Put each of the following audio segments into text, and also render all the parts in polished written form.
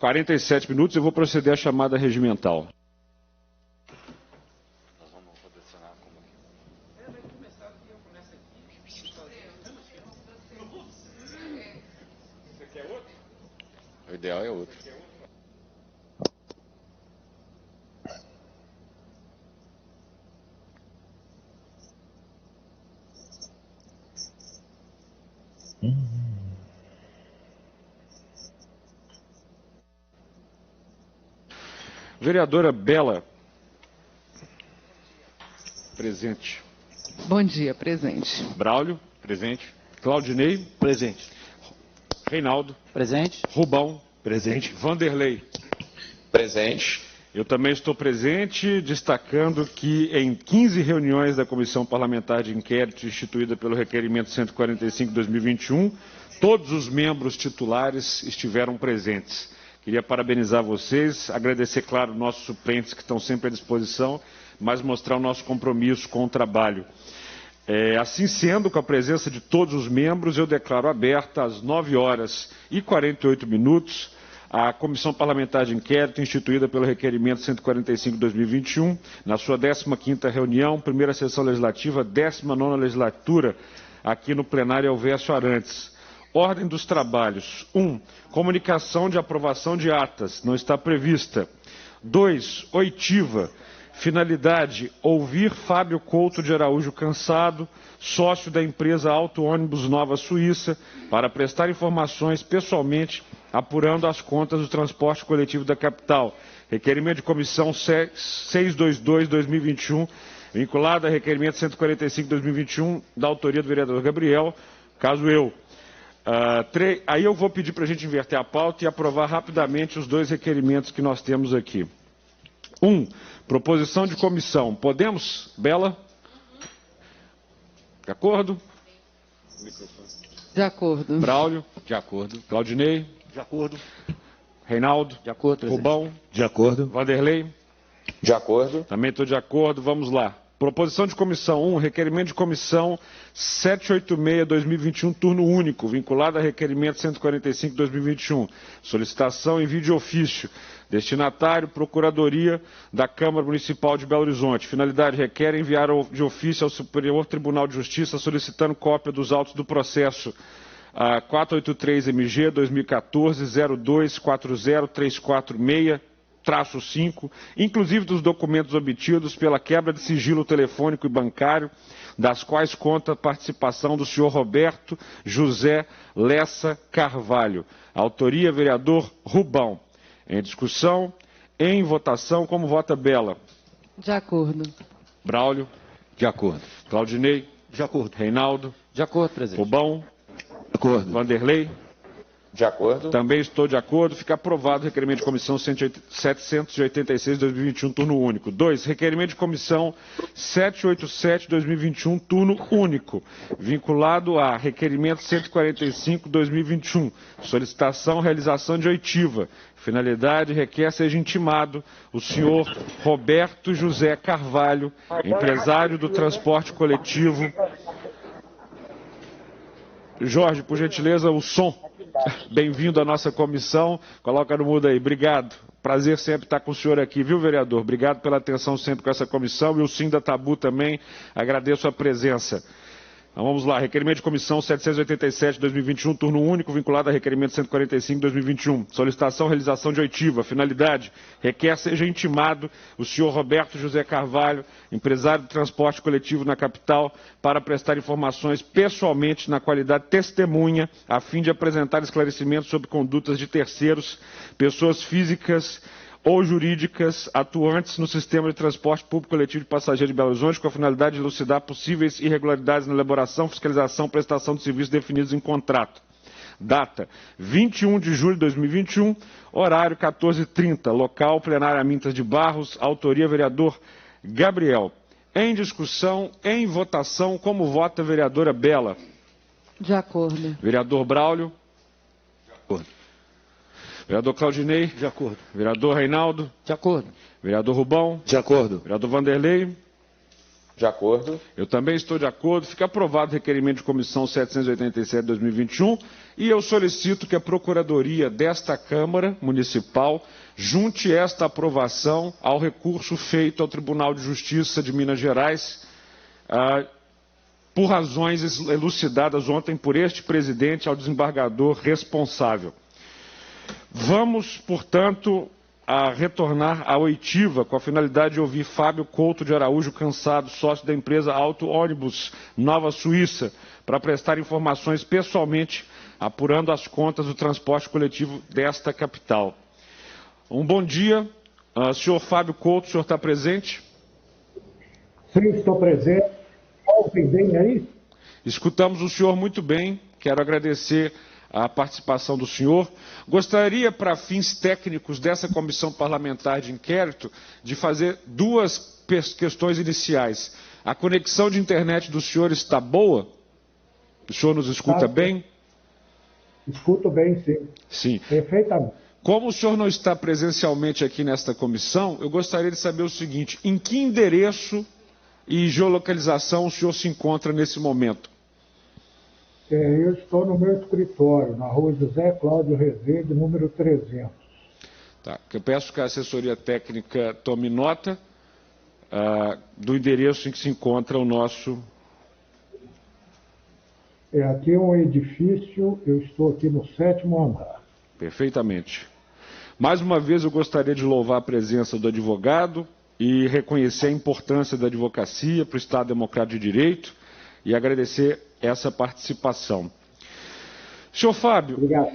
11h47, eu vou proceder à chamada regimental. O ideal é outro. Vereadora Bela. Presente. Bom dia, presente. Braulio. Presente. Claudinei. Presente. Reinaldo. Presente. Rubão. Presente. Vanderlei. Presente. Eu também estou presente, destacando que em 15 reuniões da Comissão Parlamentar de Inquérito instituída pelo requerimento 145/2021, todos os membros titulares estiveram presentes. Queria parabenizar vocês, agradecer, claro, nossos suplentes que estão sempre à disposição, mas mostrar o nosso compromisso com o trabalho. Assim sendo, com a presença de todos os membros, eu declaro aberta às 9h48 a Comissão Parlamentar de Inquérito instituída pelo requerimento 145/2021, na sua 15ª reunião, primeira sessão legislativa, 19ª legislatura, aqui no plenário Elvésio Arantes. Ordem dos trabalhos. 1. Comunicação de aprovação de atas. Não está prevista. 2. Oitiva. Finalidade, ouvir Fábio Couto de Araújo Cansado, sócio da empresa Auto Ônibus Nova Suíça, para prestar informações pessoalmente, apurando as contas do transporte coletivo da capital. Requerimento de comissão 622/2021, vinculado a requerimento 145/2021, da autoria do vereador Gabriel, caso eu. Aí eu vou pedir para a gente inverter a pauta e aprovar rapidamente os dois requerimentos que nós temos aqui. 1. Proposição de comissão. Podemos, Bela? De acordo? De acordo. Braulio? De acordo. Claudinei? De acordo. Reinaldo? De acordo, presidente. Rubão? De acordo. Vanderlei? De acordo. Também estou de acordo. Vamos lá. Proposição de comissão 1, requerimento de comissão 786/2021, turno único, vinculado a requerimento 145/2021. Solicitação em vídeo ofício. Destinatário, Procuradoria da Câmara Municipal de Belo Horizonte. Finalidade, requer enviar de ofício ao Superior Tribunal de Justiça solicitando cópia dos autos do processo 483-MG 2014-0240-346-5, inclusive dos documentos obtidos pela quebra de sigilo telefônico e bancário, das quais conta a participação do senhor Roberto José Lessa Carvalho. Autoria, vereador Rubão. Em discussão, em votação, como vota Bela? De acordo. Braulio? De acordo. Claudinei? De acordo. Reinaldo? De acordo, presidente. Rubão? De acordo. Vanderlei? De acordo. Também estou de acordo. Fica aprovado o requerimento de comissão 786/2021, turno único. 2. Requerimento de comissão 787/2021, turno único, vinculado a requerimento 145/2021. Solicitação, realização de oitiva. Finalidade, requer seja intimado o senhor Roberto José Carvalho, empresário do transporte coletivo. Jorge, por gentileza, o som. Bem-vindo à nossa comissão. Coloca no mudo aí. Obrigado. Prazer sempre estar com o senhor aqui, viu, vereador? Obrigado pela atenção sempre com essa comissão. E o Sim da Tabu também. Agradeço a presença. Então, vamos lá. Requerimento de comissão 787/2021, turno único, vinculado a requerimento 145/2021. Solicitação, realização de oitiva. Finalidade, requer seja intimado o senhor Roberto José Carvalho, empresário de transporte coletivo na capital, para prestar informações pessoalmente na qualidade de testemunha, a fim de apresentar esclarecimentos sobre condutas de terceiros, pessoas físicas ou jurídicas atuantes no sistema de transporte público coletivo de passageiros de Belo Horizonte, com a finalidade de elucidar possíveis irregularidades na elaboração, fiscalização, prestação de serviços definidos em contrato. Data, 21 de julho de 2021, horário 14h30, local plenária Mintas de Barros, autoria vereador Gabriel. Em discussão, em votação, como vota a vereadora Bela? De acordo. Vereador Braulio? De acordo. Vereador Claudinei? De acordo. Vereador Reinaldo? De acordo. Vereador Rubão? De acordo. Vereador Vanderlei? De acordo. Eu também estou de acordo. Fica aprovado o requerimento de comissão 787/2021 e eu solicito que a Procuradoria desta Câmara Municipal junte esta aprovação ao recurso feito ao Tribunal de Justiça de Minas Gerais, por razões elucidadas ontem por este presidente ao desembargador responsável. Vamos, portanto, a retornar à oitiva com a finalidade de ouvir Fábio Couto de Araújo Cansado, sócio da empresa Auto Ônibus Nova Suíça, para prestar informações pessoalmente, apurando as contas do transporte coletivo desta capital. Um bom dia. Senhor Fábio Couto, o senhor está presente? Sim, estou presente. Ouvem bem aí? Escutamos o senhor muito bem. Quero agradecer a participação do senhor. Gostaria, para fins técnicos dessa comissão parlamentar de inquérito, de fazer duas questões iniciais. A conexão de internet do senhor está boa? O senhor nos escuta bem? Escuto bem, sim. Sim. Perfeitamente. Como o senhor não está presencialmente aqui nesta comissão, eu gostaria de saber o seguinte: em que endereço e geolocalização o senhor se encontra nesse momento? Eu estou no meu escritório, na rua José Cláudio Rezende, número 300. Tá. Eu peço que a assessoria técnica tome nota do endereço em que se encontra o nosso... Aqui é um edifício, eu estou aqui no 7º andar. Perfeitamente. Mais uma vez eu gostaria de louvar a presença do advogado e reconhecer a importância da advocacia para o Estado Democrático de Direito e agradecer essa participação. Senhor Fábio. Obrigado.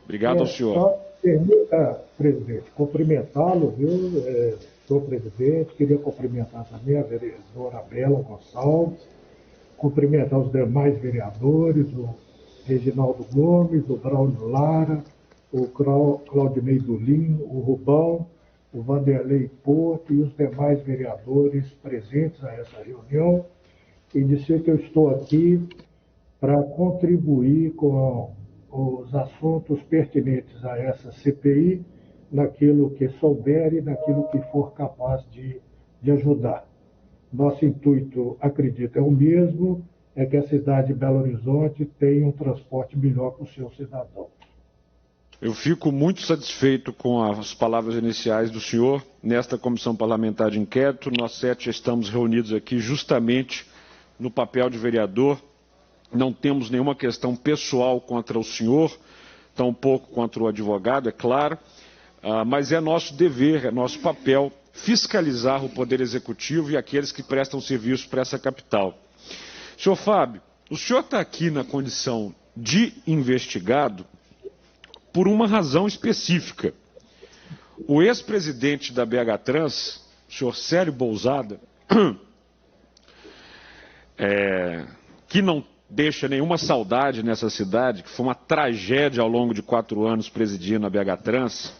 Obrigado ao senhor. Só permita, presidente, cumprimentá-lo, viu? Senhor presidente, queria cumprimentar também a vereadora Bela Gonçalves, cumprimentar os demais vereadores, o Reginaldo Gomes, o Braulio Lara, o Claudinei Dulim, o Rubão, o Vanderlei Porto e os demais vereadores presentes a essa reunião, e dizer que eu estou aqui para contribuir com os assuntos pertinentes a essa CPI, naquilo que souber e naquilo que for capaz de ajudar. Nosso intuito, acredito, é o mesmo, é que a cidade de Belo Horizonte tenha um transporte melhor para os seus cidadãos. Eu fico muito satisfeito com as palavras iniciais do senhor. Nesta comissão parlamentar de inquérito, nós 7 estamos reunidos aqui justamente no papel de vereador. Não temos nenhuma questão pessoal contra o senhor, tampouco contra o advogado, é claro, mas é nosso dever, é nosso papel fiscalizar o Poder Executivo e aqueles que prestam serviço para essa capital. Senhor Fábio, o senhor está aqui na condição de investigado por uma razão específica. O ex-presidente da BH Trans, o senhor Célio Bousada, que não deixa nenhuma saudade nessa cidade, que foi uma tragédia ao longo de 4 anos presidindo a BH Trans,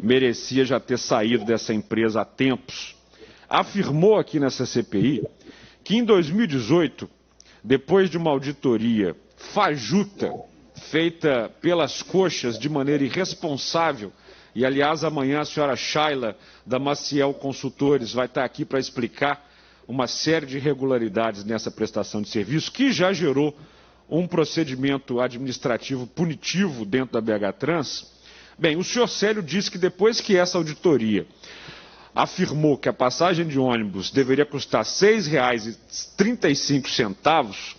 merecia já ter saído dessa empresa há tempos, afirmou aqui nessa CPI que em 2018, depois de uma auditoria fajuta, feita pelas coxas de maneira irresponsável, e aliás amanhã a senhora Shayla da Maciel Consultores vai estar aqui para explicar uma série de irregularidades nessa prestação de serviço, que já gerou um procedimento administrativo punitivo dentro da BH Trans. Bem, o senhor Célio disse que depois que essa auditoria afirmou que a passagem de ônibus deveria custar R$ 6,35,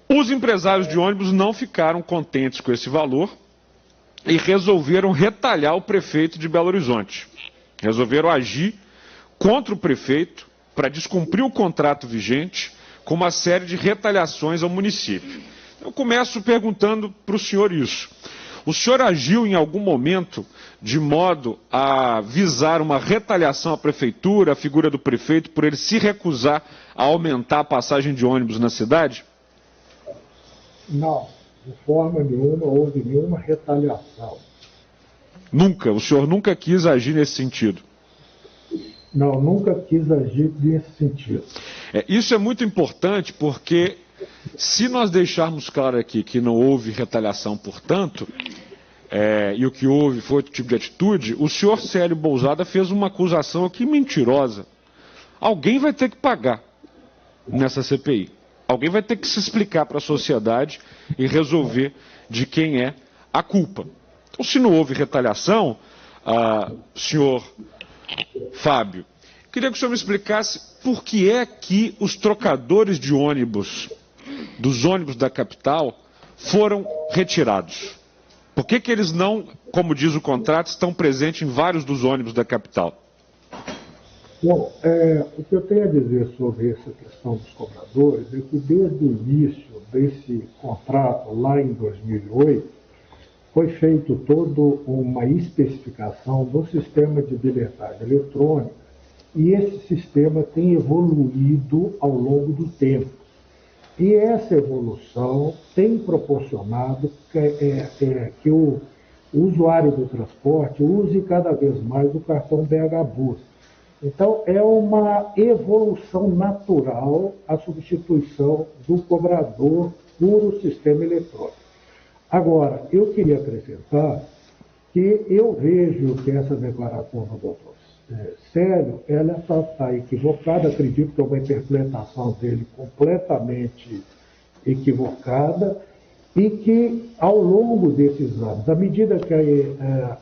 os empresários de ônibus não ficaram contentes com esse valor e resolveram retalhar o prefeito de Belo Horizonte. Resolveram agir contra o prefeito para descumprir o contrato vigente com uma série de retaliações ao município. Eu começo perguntando para o senhor isso. O senhor agiu em algum momento de modo a visar uma retaliação à prefeitura, à figura do prefeito, por ele se recusar a aumentar a passagem de ônibus na cidade? Não, de forma nenhuma houve nenhuma retaliação. Nunca? O senhor nunca quis agir nesse sentido? Não, nunca quis agir nesse sentido. Isso é muito importante porque, se nós deixarmos claro aqui que não houve retaliação, portanto, e o que houve foi outro tipo de atitude, o senhor Célio Bousada fez uma acusação aqui mentirosa, Alguém vai ter que pagar nessa CPI. Alguém vai ter que se explicar para a sociedade e resolver de quem é a culpa. Então, se não houve retaliação, senhor Fábio, queria que o senhor me explicasse por que é que os trocadores de ônibus, dos ônibus da capital, foram retirados. Por que eles não, como diz o contrato, estão presentes em vários dos ônibus da capital? Bom, o que eu tenho a dizer sobre essa questão dos cobradores é que desde o início desse contrato, lá em 2008, foi feito toda uma especificação do sistema de bilhetagem eletrônica e esse sistema tem evoluído ao longo do tempo. E essa evolução tem proporcionado que o usuário do transporte use cada vez mais o cartão BH Bus. Então, é uma evolução natural a substituição do cobrador por o sistema eletrônico. Agora, eu queria acrescentar que eu vejo que essa declaração do doutor Célio, ela está equivocada, acredito que é uma interpretação dele completamente equivocada e que, ao longo desses anos, à medida que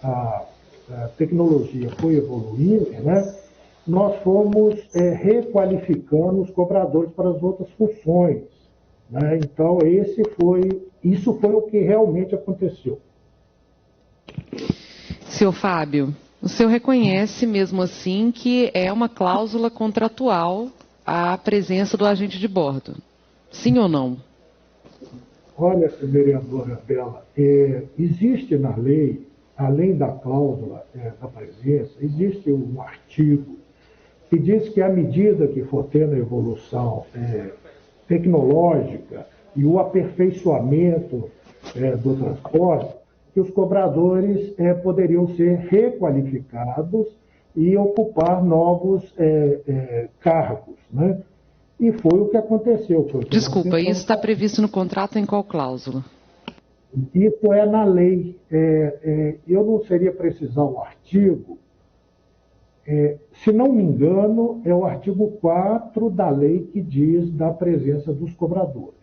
a tecnologia foi evoluindo, né, nós fomos requalificando os cobradores para as outras funções. Né? Então, isso foi o que realmente aconteceu. Senhor Fábio, o senhor reconhece mesmo assim que é uma cláusula contratual a presença do agente de bordo? Sim ou não? Olha, vereadora Bela, existe na lei, além da cláusula da presença, existe um artigo que diz que à medida que for tendo a evolução tecnológica e o aperfeiçoamento do transporte, que os cobradores poderiam ser requalificados e ocupar novos cargos, né? E foi o que aconteceu. Desculpa, isso está previsto no contrato em qual cláusula? Isso é na lei. Eu não seria precisar o artigo. Se não me engano, é o artigo 4 da lei que diz da presença dos cobradores.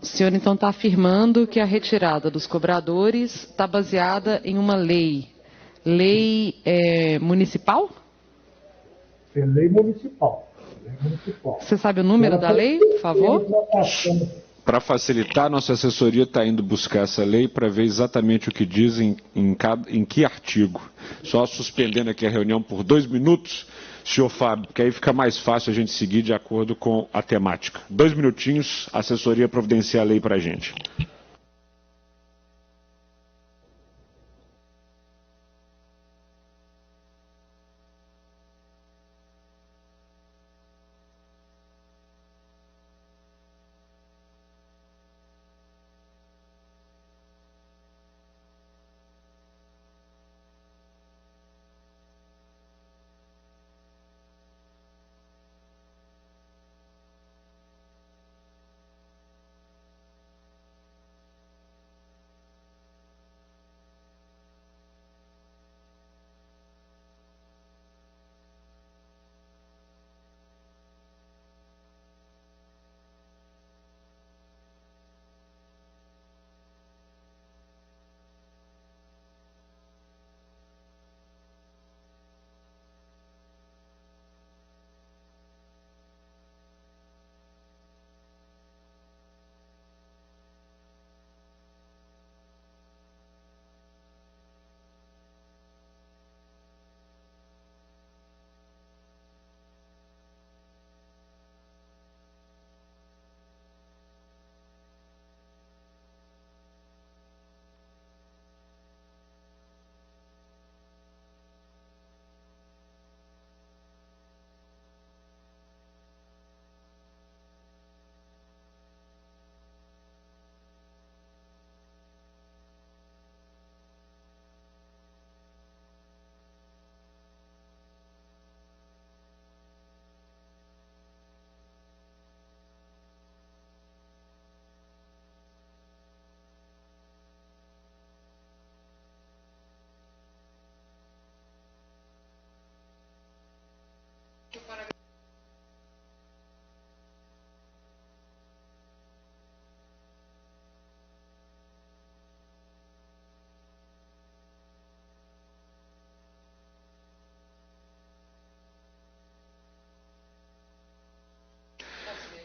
O senhor então está afirmando que a retirada dos cobradores está baseada em uma lei. Lei municipal? É lei municipal. Você sabe o número da lei, por favor? Para facilitar, nossa assessoria está indo buscar essa lei para ver exatamente o que diz em que artigo. Só suspendendo aqui a reunião por 2 minutos, senhor Fábio, porque aí fica mais fácil a gente seguir de acordo com a temática. 2 minutinhos, a assessoria providencia a lei para a gente.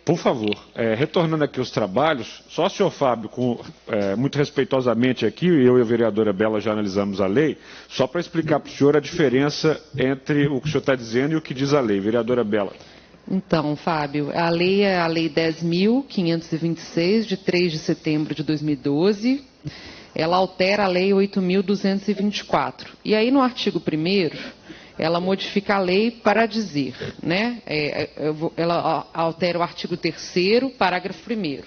Por favor, retornando aqui aos trabalhos, só o senhor Fábio, muito respeitosamente aqui, eu e a vereadora Bela já analisamos a lei, só para explicar para o senhor a diferença entre o que o senhor está dizendo e o que diz a lei. Vereadora Bela. Então, Fábio, a lei é a Lei 10.526, de 3 de setembro de 2012. Ela altera a Lei 8.224. E aí, no artigo 1º, ela modifica a lei para dizer, né? Ela altera o artigo 3º, parágrafo 1º,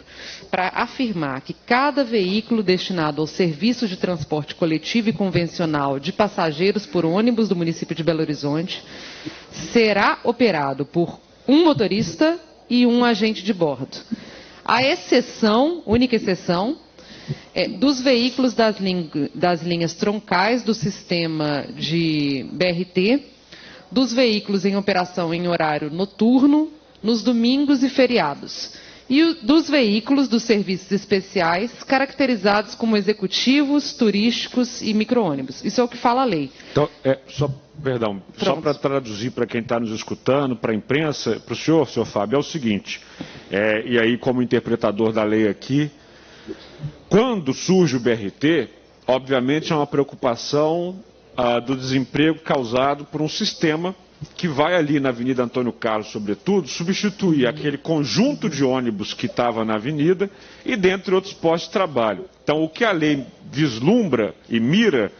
para afirmar que cada veículo destinado ao serviço de transporte coletivo e convencional de passageiros por ônibus do município de Belo Horizonte será operado por um motorista e um agente de bordo. A exceção, única exceção, dos veículos das linhas troncais do sistema de BRT, dos veículos em operação em horário noturno, nos domingos e feriados, e dos veículos dos serviços especiais caracterizados como executivos, turísticos e micro-ônibus. Isso é o que fala a lei. Então, só para traduzir para quem está nos escutando, para a imprensa, para o senhor Fábio, é o seguinte, e aí como interpretador da lei aqui, quando surge o BRT, obviamente é uma preocupação do desemprego causado por um sistema que vai ali na Avenida Antônio Carlos, sobretudo, substituir aquele conjunto de ônibus que estava na avenida e dentre outros postos de trabalho. Então, o que a lei vislumbra e mira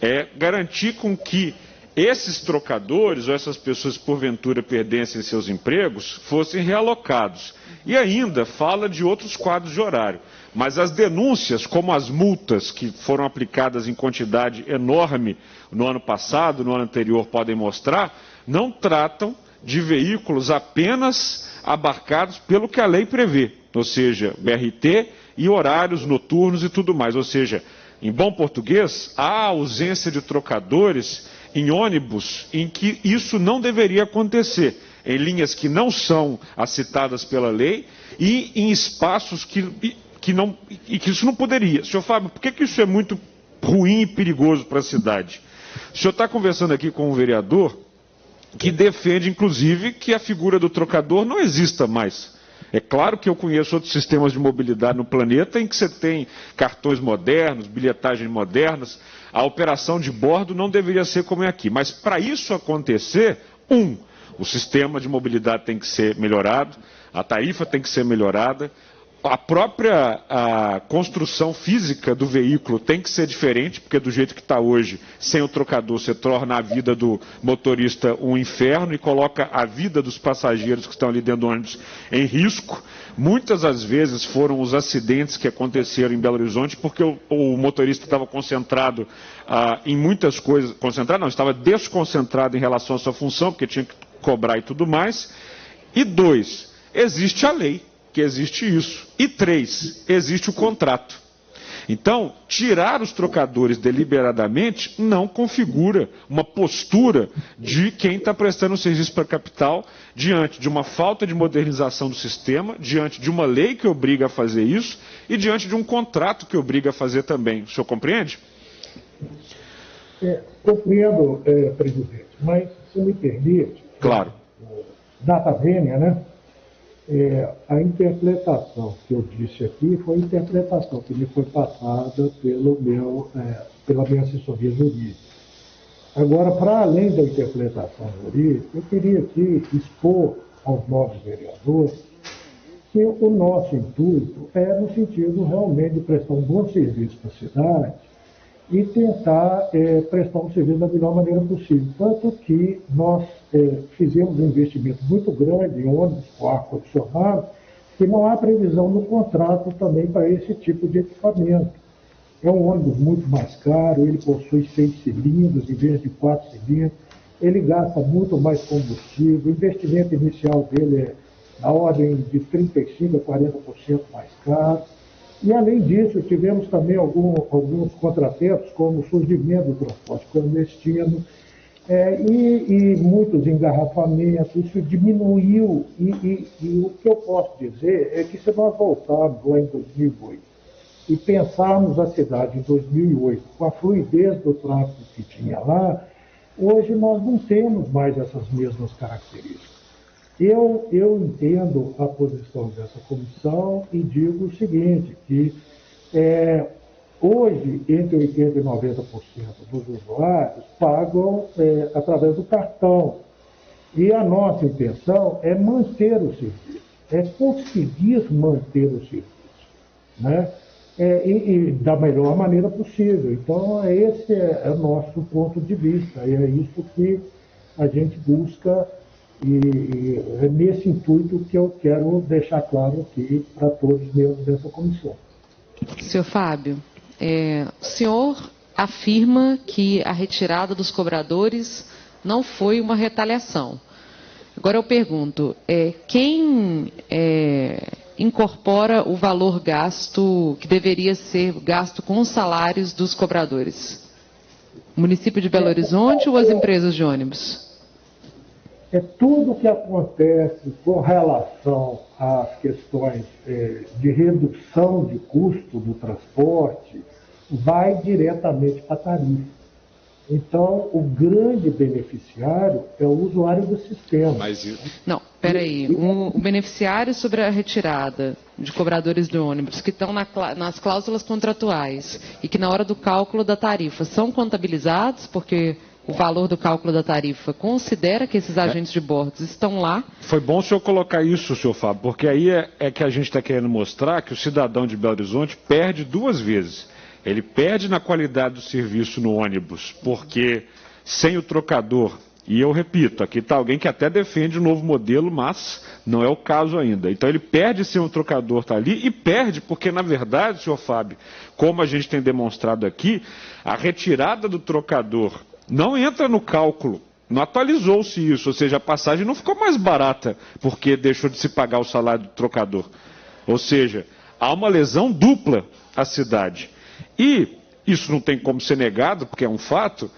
é garantir com que esses trocadores ou essas pessoas que porventura perdessem seus empregos fossem realocados. E ainda fala de outros quadros de horário. Mas as denúncias, como as multas que foram aplicadas em quantidade enorme no ano passado, no ano anterior, podem mostrar, não tratam de veículos apenas abarcados pelo que a lei prevê, ou seja, BRT e horários noturnos e tudo mais. Ou seja, em bom português, há ausência de trocadores em ônibus em que isso não deveria acontecer, em linhas que não são as citadas pela lei e em espaços que isso não poderia. Senhor Fábio, por que isso é muito ruim e perigoso para a cidade? O senhor está conversando aqui com um vereador que defende, inclusive, que a figura do trocador não exista mais. É claro que eu conheço outros sistemas de mobilidade no planeta em que você tem cartões modernos, bilhetagens modernas. A operação de bordo não deveria ser como é aqui. Mas para isso acontecer, o sistema de mobilidade tem que ser melhorado, a tarifa tem que ser melhorada, a própria construção física do veículo tem que ser diferente, porque do jeito que está hoje, sem o trocador, você torna a vida do motorista um inferno e coloca a vida dos passageiros que estão ali dentro do ônibus em risco. Muitas das vezes foram os acidentes que aconteceram em Belo Horizonte, porque o motorista estava concentrado em muitas coisas, estava desconcentrado em relação à sua função, porque tinha que cobrar e tudo mais. E 2, existe a lei, que existe isso. E 3, existe o contrato. Então, tirar os trocadores deliberadamente não configura uma postura de quem está prestando serviço para a capital diante de uma falta de modernização do sistema, diante de uma lei que obriga a fazer isso e diante de um contrato que obriga a fazer também. O senhor compreende? Compreendo, presidente, mas se me permite... Claro. Data vênia, né? A interpretação que eu disse aqui foi a interpretação que me foi passada pela minha assessoria jurídica. Agora, para além da interpretação jurídica, eu queria aqui expor aos novos vereadores que o nosso intuito é no sentido realmente de prestar um bom serviço para a cidade e tentar prestar um serviço da melhor maneira possível. Tanto que nós fizemos um investimento muito grande em ônibus com ar-condicionado, que não há previsão no contrato também para esse tipo de equipamento. É um ônibus muito mais caro, ele possui 6 cilindros em vez de 4 cilindros, ele gasta muito mais combustível, o investimento inicial dele é na ordem de 35% a 40% mais caro. E, além disso, tivemos também alguns contratempos, como o surgimento do transporte clandestino e muitos engarrafamentos. Isso diminuiu. E o que eu posso dizer é que, se nós voltarmos lá em 2008 e pensarmos a cidade em 2008 com a fluidez do tráfego que tinha lá, hoje nós não temos mais essas mesmas características. Eu entendo a posição dessa comissão e digo o seguinte, que hoje, entre 80% e 90% dos usuários pagam através do cartão. E a nossa intenção é manter o serviço, é conseguir manter o serviço, né? E da melhor maneira possível. Então, esse é o nosso ponto de vista, e é isso que a gente busca, e é nesse intuito que eu quero deixar claro aqui para todos os membros dessa comissão. Senhor Fábio, o senhor afirma que a retirada dos cobradores não foi uma retaliação. Agora eu pergunto, quem incorpora o valor gasto que deveria ser gasto com os salários dos cobradores? O município de Belo Horizonte ou as empresas de ônibus? Tudo que acontece com relação às questões de redução de custo do transporte vai diretamente para a tarifa. Então, o grande beneficiário é o usuário do sistema. Não, peraí. O beneficiário sobre a retirada de cobradores de ônibus que estão nas cláusulas contratuais e que na hora do cálculo da tarifa são contabilizados, porque o valor do cálculo da tarifa considera que esses agentes de bordo estão lá. Foi bom o senhor colocar isso, senhor Fábio, porque aí é que a gente está querendo mostrar que o cidadão de Belo Horizonte perde duas vezes. Ele perde na qualidade do serviço no ônibus, porque sem o trocador, e eu repito, aqui está alguém que até defende o novo modelo, mas não é o caso ainda. Então ele perde sem o trocador estar ali, e perde porque, na verdade, senhor Fábio, como a gente tem demonstrado aqui, a retirada do trocador não entra no cálculo, não atualizou-se isso, ou seja, a passagem não ficou mais barata porque deixou de se pagar o salário do trocador. Ou seja, há uma lesão dupla à cidade. E isso não tem como ser negado, porque é um fato,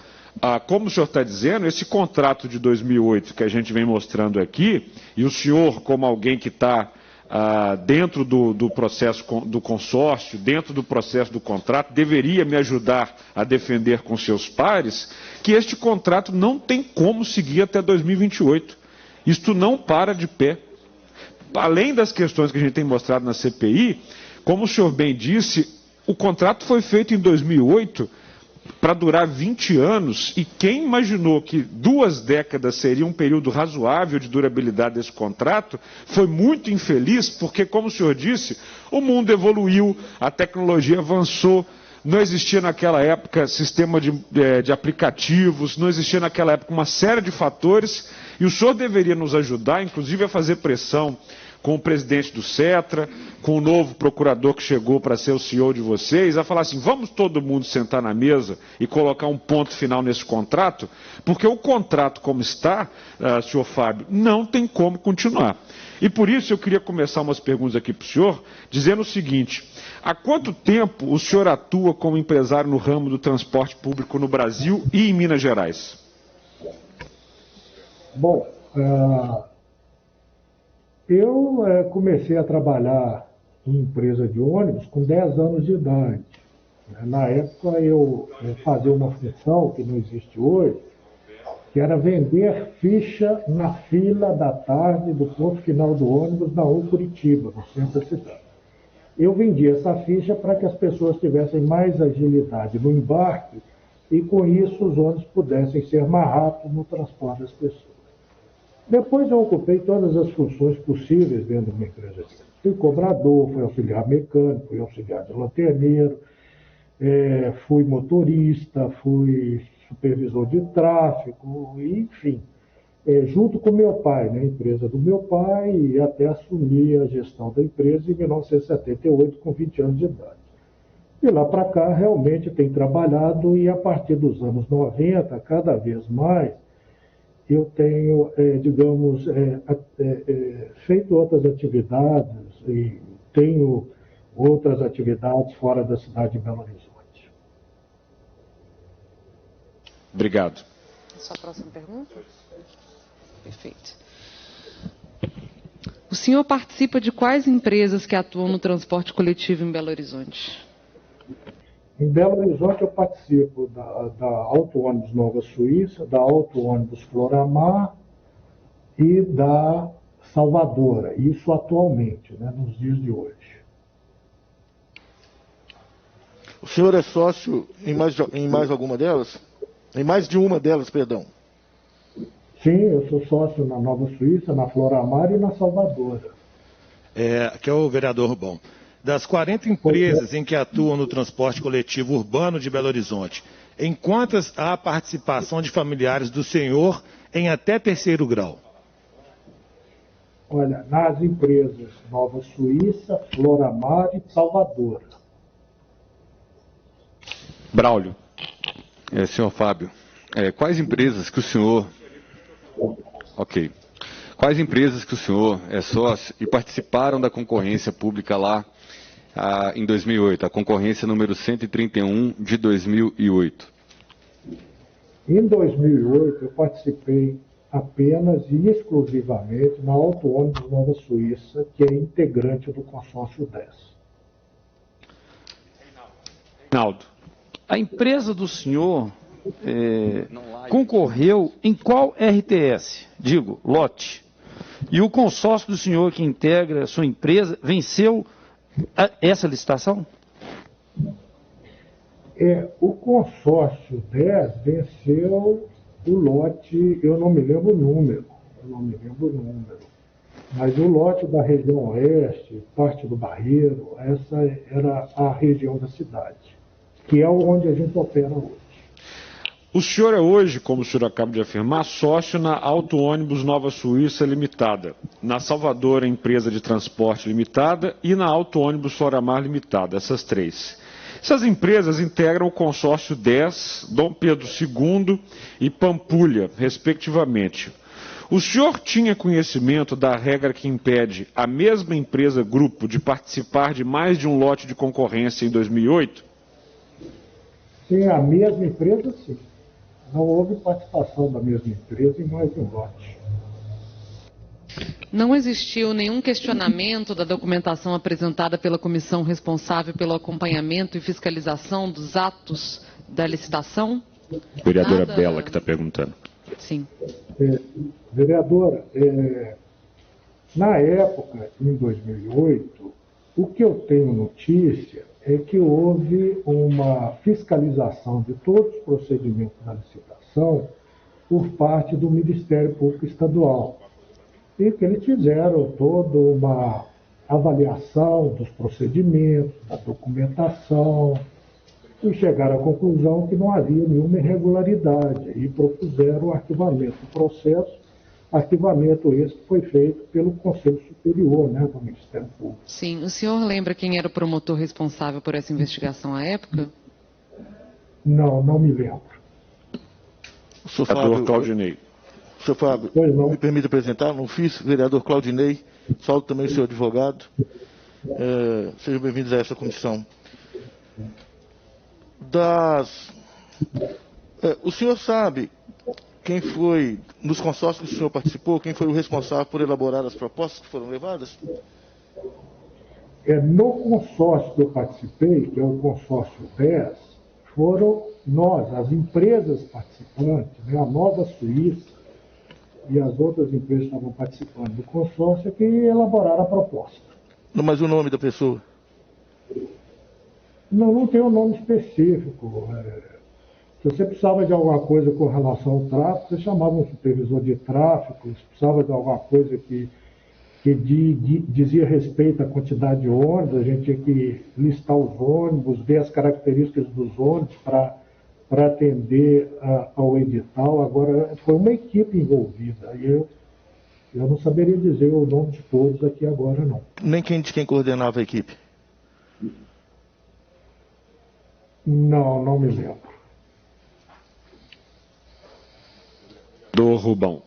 como o senhor está dizendo, esse contrato de 2008 que a gente vem mostrando aqui, e o senhor, como alguém que está dentro do processo do consórcio, dentro do processo do contrato, deveria me ajudar a defender com seus pares, que este contrato não tem como seguir até 2028. Isto não para de pé. Além das questões que a gente tem mostrado na CPI, como o senhor bem disse, o contrato foi feito em 2008 para durar 20 anos, e quem imaginou que 2 décadas seria um período razoável de durabilidade desse contrato foi muito infeliz, porque, como o senhor disse, o mundo evoluiu, a tecnologia avançou, não existia naquela época sistema de aplicativos, não existia naquela época uma série de fatores, e o senhor deveria nos ajudar, inclusive a fazer pressão com o presidente do Cetra, com o novo procurador que chegou para ser o CEO de vocês, a falar assim, vamos todo mundo sentar na mesa e colocar um ponto final nesse contrato, porque o contrato como está, senhor Fábio, não tem como continuar. E por isso eu queria começar umas perguntas aqui para o senhor, dizendo o seguinte, há quanto tempo o senhor atua como empresário no ramo do transporte público no Brasil e em Minas Gerais? Bom, eu comecei a trabalhar em empresa de ônibus com 10 anos de idade. Na época eu fazia uma função que não existe hoje, que era vender ficha na fila da tarde do ponto final do ônibus na rua Curitiba, no centro da cidade. Eu vendia essa ficha para que as pessoas tivessem mais agilidade no embarque e com isso os ônibus pudessem ser mais rápidos no transporte das pessoas. Depois eu ocupei todas as funções possíveis dentro de uma empresa. Fui cobrador, fui auxiliar mecânico, fui auxiliar de lanterneiro, fui motorista, fui supervisor de tráfego, enfim. Junto com meu pai, na empresa do meu pai, e até assumi a gestão da empresa em 1978, com 20 anos de idade. De lá para cá, realmente tenho trabalhado, e a partir dos anos 90, cada vez mais, eu tenho, feito outras atividades e tenho outras atividades fora da cidade de Belo Horizonte. Obrigado. Sua próxima pergunta? Perfeito. O senhor participa de quais empresas que atuam no transporte coletivo em Belo Horizonte? Em Belo Horizonte eu participo da Auto Ônibus Nova Suíça, da Auto Ônibus Floramar e da Salvadora, isso atualmente, né, nos dias de hoje. O senhor é sócio em mais alguma delas? Em mais de uma delas, perdão. Sim, eu sou sócio na Nova Suíça, na Floramar e na Salvadora. Aqui é o vereador Rubão. Das 40 empresas em que atuam no transporte coletivo urbano de Belo Horizonte, em quantas há participação de familiares do senhor em até terceiro grau? Olha, nas empresas Nova Suíça, Floramar e Salvadora. Braulio. Senhor Fábio, quais empresas que o senhor... Ok. Quais empresas que o senhor é sócio e participaram da concorrência pública lá em 2008, a concorrência número 131 de 2008? Em 2008, eu participei apenas e exclusivamente na Auto Ônibus Nova Suíça, que é integrante do consórcio 10. Reinaldo. A empresa do senhor concorreu em qual RTS? Digo, lote. E o consórcio do senhor que integra a sua empresa venceu essa licitação? O consórcio 10 venceu o lote, eu não me lembro o número, mas o lote da região oeste, parte do Barreiro, essa era a região da cidade, que é onde a gente opera hoje. O senhor é hoje, como o senhor acaba de afirmar, sócio na Auto Ônibus Nova Suíça Limitada, na Salvadora Empresa de Transporte Limitada e na Auto Ônibus Floramar Limitada, essas três. Essas empresas integram o consórcio 10, Dom Pedro II e Pampulha, respectivamente. O senhor tinha conhecimento da regra que impede a mesma empresa grupo de participar de mais de um lote de concorrência em 2008? Sim, a mesma empresa, sim. Não houve participação da mesma empresa em mais de um lote. Não existiu nenhum questionamento da documentação apresentada pela comissão responsável pelo acompanhamento e fiscalização dos atos da licitação? Vereadora Bela que está perguntando. Sim. Vereadora, na época, em 2008, o que eu tenho notícia é que houve uma fiscalização de todos os procedimentos da licitação por parte do Ministério Público Estadual. E que eles fizeram toda uma avaliação dos procedimentos, da documentação, e chegaram à conclusão que não havia nenhuma irregularidade e propuseram o arquivamento do processo, arquivamento esse que foi feito pelo Conselho Superior, né, do Ministério Público. Sim. O senhor lembra quem era o promotor responsável por essa investigação à época? Não, não me lembro. Vereador Claudinei. Senhor Fábio, me permite apresentar, não fiz, vereador Claudinei, saúdo também o senhor advogado. Sejam bem-vindos a essa comissão. O senhor sabe quem foi, nos consórcios que o senhor participou, quem foi o responsável por elaborar as propostas que foram levadas? No consórcio que eu participei, que é o consórcio 10, foram nós, as empresas participantes, né, a Nova Suíça e as outras empresas que estavam participando do consórcio que elaboraram a proposta. Mas o nome da pessoa? Não tem um nome específico. Se você precisava de alguma coisa com relação ao tráfego, você chamava um supervisor de tráfego, se precisava de alguma coisa que dizia respeito à quantidade de ônibus, a gente tinha que listar os ônibus, ver as características dos ônibus para atender ao edital. Agora, foi uma equipe envolvida. E eu não saberia dizer o nome de todos aqui agora, não. Nem de quem coordenava a equipe? Não me lembro. Do Rubão.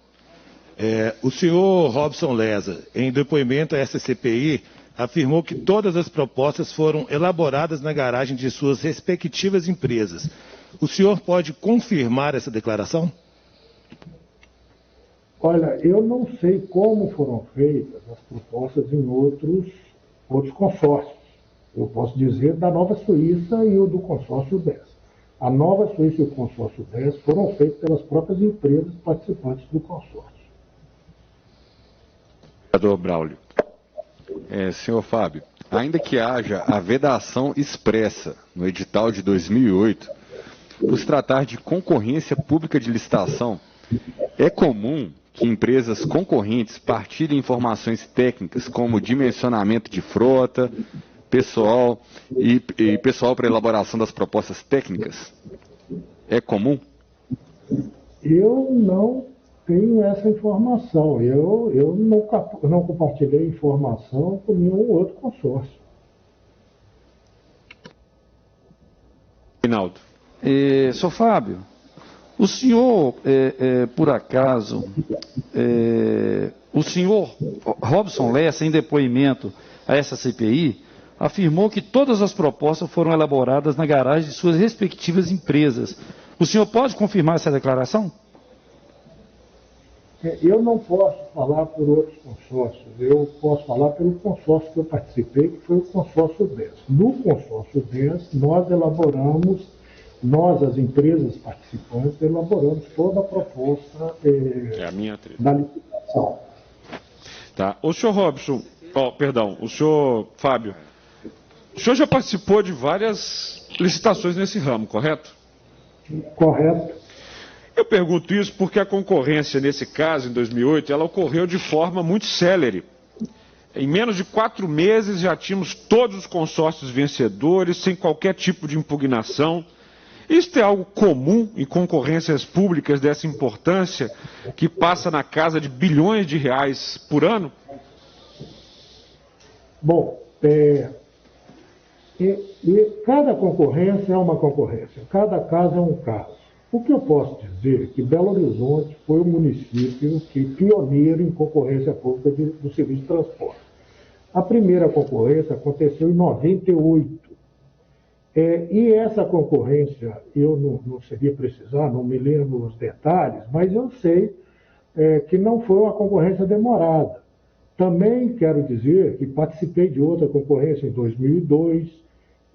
O senhor Robson Leza, em depoimento a essa CPI, afirmou que todas as propostas foram elaboradas na garagem de suas respectivas empresas. O senhor pode confirmar essa declaração? Olha, eu não sei como foram feitas as propostas em outros consórcios. Eu posso dizer da Nova Suíça e o do consórcio 10. A Nova Suíça e o consórcio 10 foram feitos pelas próprias empresas participantes do consórcio. Vereador Braulio. Senhor Fábio, ainda que haja a vedação expressa no edital de 2008, por se tratar de concorrência pública de licitação, é comum que empresas concorrentes partilhem informações técnicas como dimensionamento de frota, pessoal e pessoal para elaboração das propostas técnicas? É comum? Eu não tenho essa informação. Eu não compartilhei informação com nenhum outro consórcio. Reinaldo. Senhor Fábio, o senhor, por acaso, o senhor Robson Lessa, em depoimento a essa CPI, afirmou que todas as propostas foram elaboradas na garagem de suas respectivas empresas. O senhor pode confirmar essa declaração? Eu não posso falar por outros consórcios, eu posso falar pelo consórcio que eu participei, que foi o consórcio 10. No consórcio 10, nós, as empresas participantes, elaboramos toda a proposta da licitação. Tá. O senhor Robson, o senhor Fábio, o senhor já participou de várias licitações nesse ramo, correto? Correto. Eu pergunto isso porque a concorrência, nesse caso, em 2008, ela ocorreu de forma muito célere. Em menos de 4 meses já tínhamos todos os consórcios vencedores, sem qualquer tipo de impugnação. Isto é algo comum em concorrências públicas dessa importância, que passa na casa de bilhões de reais por ano? Bom, cada concorrência é uma concorrência, cada caso é um caso. O que eu posso dizer é que Belo Horizonte foi o município pioneiro em concorrência pública do serviço de transporte. A primeira concorrência aconteceu em 98. E essa concorrência, eu não seria precisar, não me lembro os detalhes, mas eu sei que não foi uma concorrência demorada. Também quero dizer que participei de outra concorrência em 2002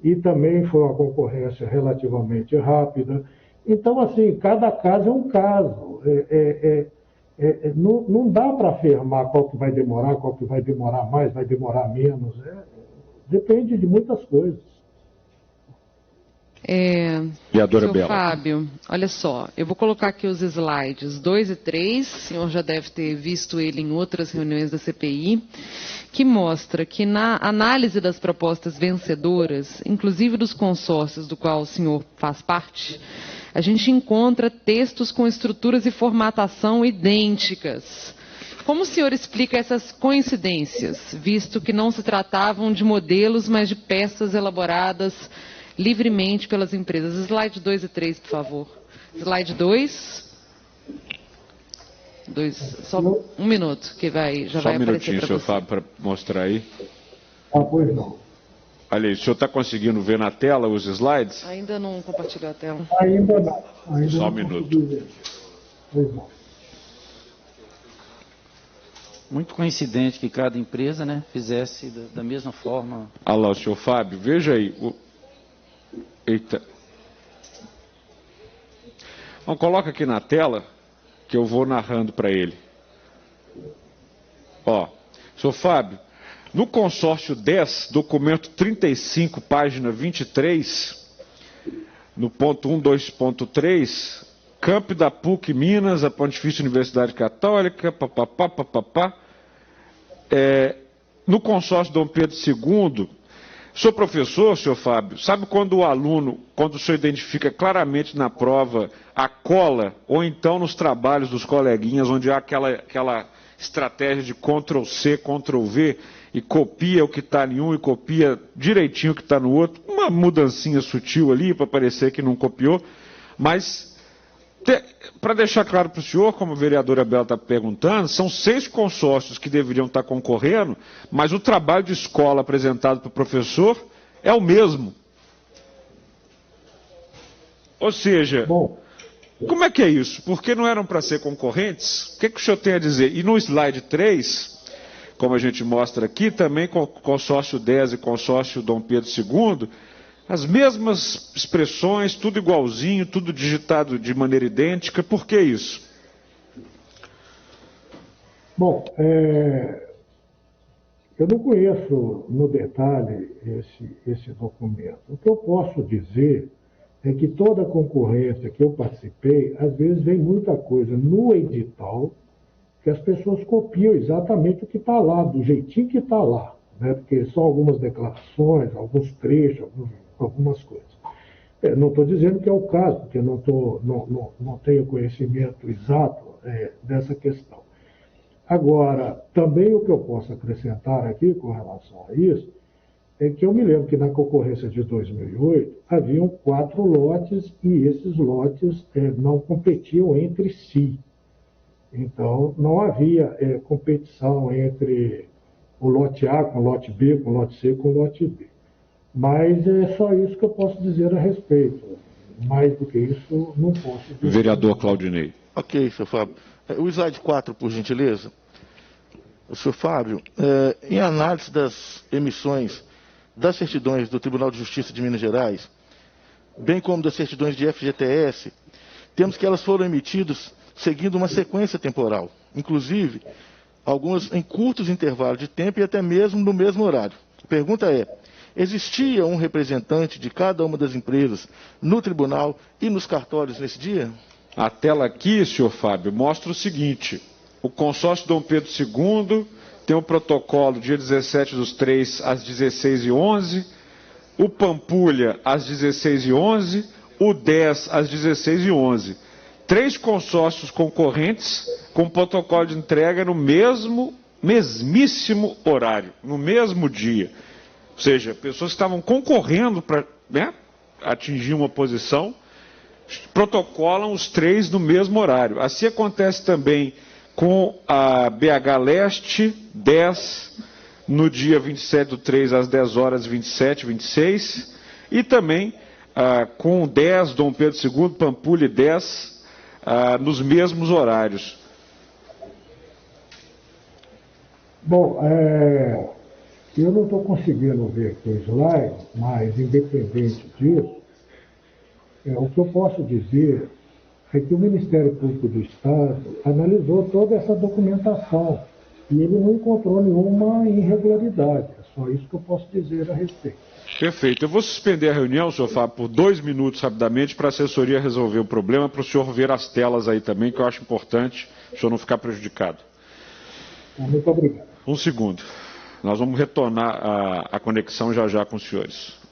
e também foi uma concorrência relativamente rápida. Então, assim, cada caso é um caso. Não dá para afirmar qual que vai demorar mais, vai demorar menos. Depende de muitas coisas. Senhor Fábio, olha só, eu vou colocar aqui os slides 2 e 3, o senhor já deve ter visto ele em outras reuniões da CPI, que mostra que na análise das propostas vencedoras, inclusive dos consórcios do qual o senhor faz parte, a gente encontra textos com estruturas e formatação idênticas. Como o senhor explica essas coincidências, visto que não se tratavam de modelos, mas de peças elaboradas livremente pelas empresas? Slide 2 e 3, por favor. Slide 2. Só um minuto, que já vai aparecer para você. Só um minutinho, senhor Fábio, para mostrar aí. Pois não. Olha aí, o senhor está conseguindo ver na tela os slides? Ainda não compartilhou a tela. Ainda não. Só um minuto. Pois não. Muito coincidente que cada empresa, né, fizesse da mesma forma. Olha lá, o senhor Fábio, veja aí. Eita. Então, coloca aqui na tela que eu vou narrando para ele. Senhor Fábio, no consórcio 10, documento 35, página 23, no ponto 1.2.3, Camp da PUC Minas, a Pontifícia Universidade Católica, no consórcio Dom Pedro II, sou professor, senhor Fábio, sabe quando o aluno, quando o senhor identifica claramente na prova a cola, ou então nos trabalhos dos coleguinhas, onde há aquela estratégia de Ctrl+C, Ctrl+V, e copia o que está em um e copia direitinho o que está no outro, uma mudancinha sutil ali, para parecer que não copiou, mas, para deixar claro para o senhor, como a vereadora Bela está perguntando, são 6 consórcios que deveriam estar concorrendo, mas o trabalho de escola apresentado para o professor é o mesmo. Ou seja, como é que é isso? Por que não eram para ser concorrentes? O que o senhor tem a dizer? E no slide 3, como a gente mostra aqui, também com o consórcio 10 e consórcio Dom Pedro II, as mesmas expressões, tudo igualzinho, tudo digitado de maneira idêntica. Por que isso? Bom, Eu não conheço no detalhe esse documento. O que eu posso dizer é que toda concorrência que eu participei, às vezes vem muita coisa no edital que as pessoas copiam exatamente o que está lá, do jeitinho que está lá, né? Porque são algumas declarações, alguns trechos, algumas coisas. Não estou dizendo que é o caso, porque não tenho conhecimento exato dessa questão. Agora, também o que eu posso acrescentar aqui com relação a isso é que eu me lembro que na concorrência de 2008 haviam 4 lotes e esses lotes não competiam entre si. Então, não havia competição entre o lote A com o lote B, com o lote C com o lote D. Mas é só isso que eu posso dizer a respeito. Mais do que isso, não posso dizer. Vereador Claudinei. Ok, senhor Fábio. O slide 4, por gentileza. O senhor Fábio, em análise das emissões das certidões do Tribunal de Justiça de Minas Gerais, bem como das certidões de FGTS, temos que elas foram emitidas seguindo uma sequência temporal, inclusive algumas em curtos intervalos de tempo e até mesmo no mesmo horário. A pergunta é: existia um representante de cada uma das empresas no tribunal e nos cartórios nesse dia? A tela aqui, senhor Fábio, mostra o seguinte: o consórcio Dom Pedro II tem um protocolo dia 17/3 às 16h11, o Pampulha às 16h11, o 10 às 16h11. 3 consórcios concorrentes com protocolo de entrega no mesmíssimo horário, no mesmo dia. Ou seja, pessoas que estavam concorrendo para atingir uma posição, protocolam os 3 no mesmo horário. Assim acontece também com a BH Leste 10, no dia 27/3 às 10h27, 26, e também com o 10, Dom Pedro II, Pampulha 10, nos mesmos horários. Bom, eu não estou conseguindo ver aqui o slide, mas independente disso, o que eu posso dizer é que o Ministério Público do Estado analisou toda essa documentação e ele não encontrou nenhuma irregularidade. É só isso que eu posso dizer a respeito. Perfeito. Eu vou suspender a reunião, senhor Fábio, por 2 minutos rapidamente para a assessoria resolver o problema, para o senhor ver as telas aí também, que eu acho importante, o senhor não ficar prejudicado. Muito obrigado. 1 segundo. Nós vamos retornar a conexão já já com os senhores.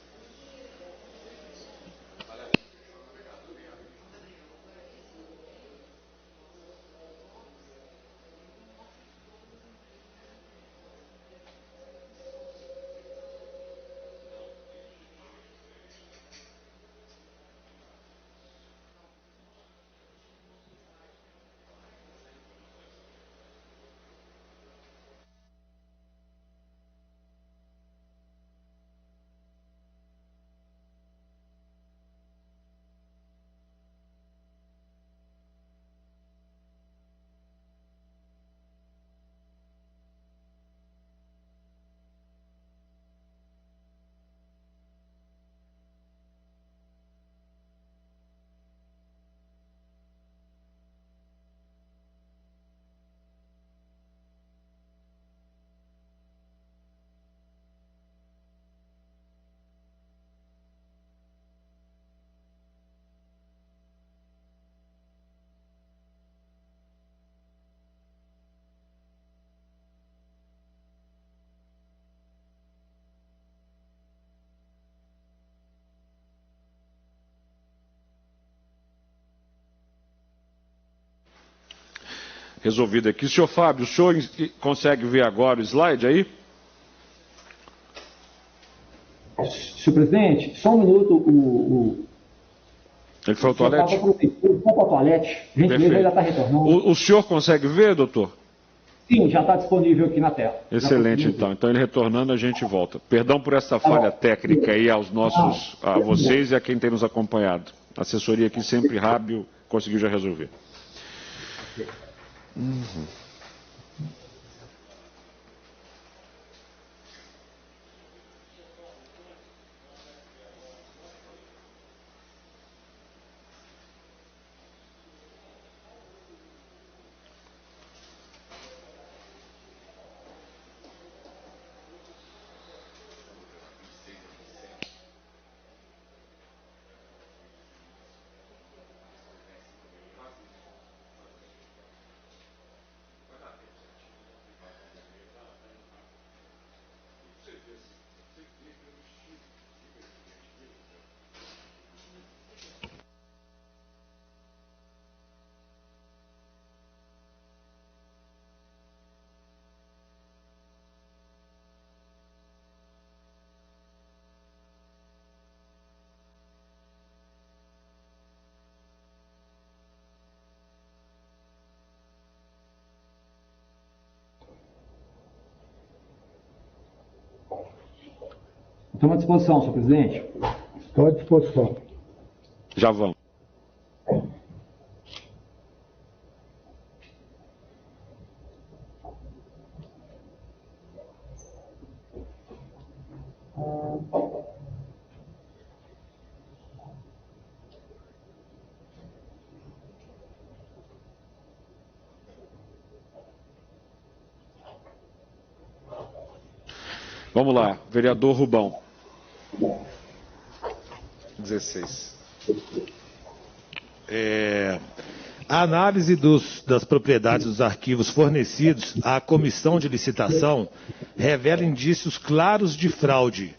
Resolvido aqui. Senhor Fábio, o senhor consegue ver agora o slide aí? Senhor presidente, só um minuto. Ele foi ao toalete? Foi para o toalete. Gentileza, ele já está retornando. O senhor consegue ver, doutor? Sim, já está disponível aqui na tela. Excelente, então. Então, ele retornando, a gente volta. Perdão por essa falha técnica aí a vocês e a quem tem nos acompanhado. A assessoria aqui sempre rápido, conseguiu já resolver. Estamos à disposição, senhor presidente. Estou à disposição. Já vamos. Vamos lá, vereador Rubão. 16. A análise das propriedades dos arquivos fornecidos à comissão de licitação revela indícios claros de fraude.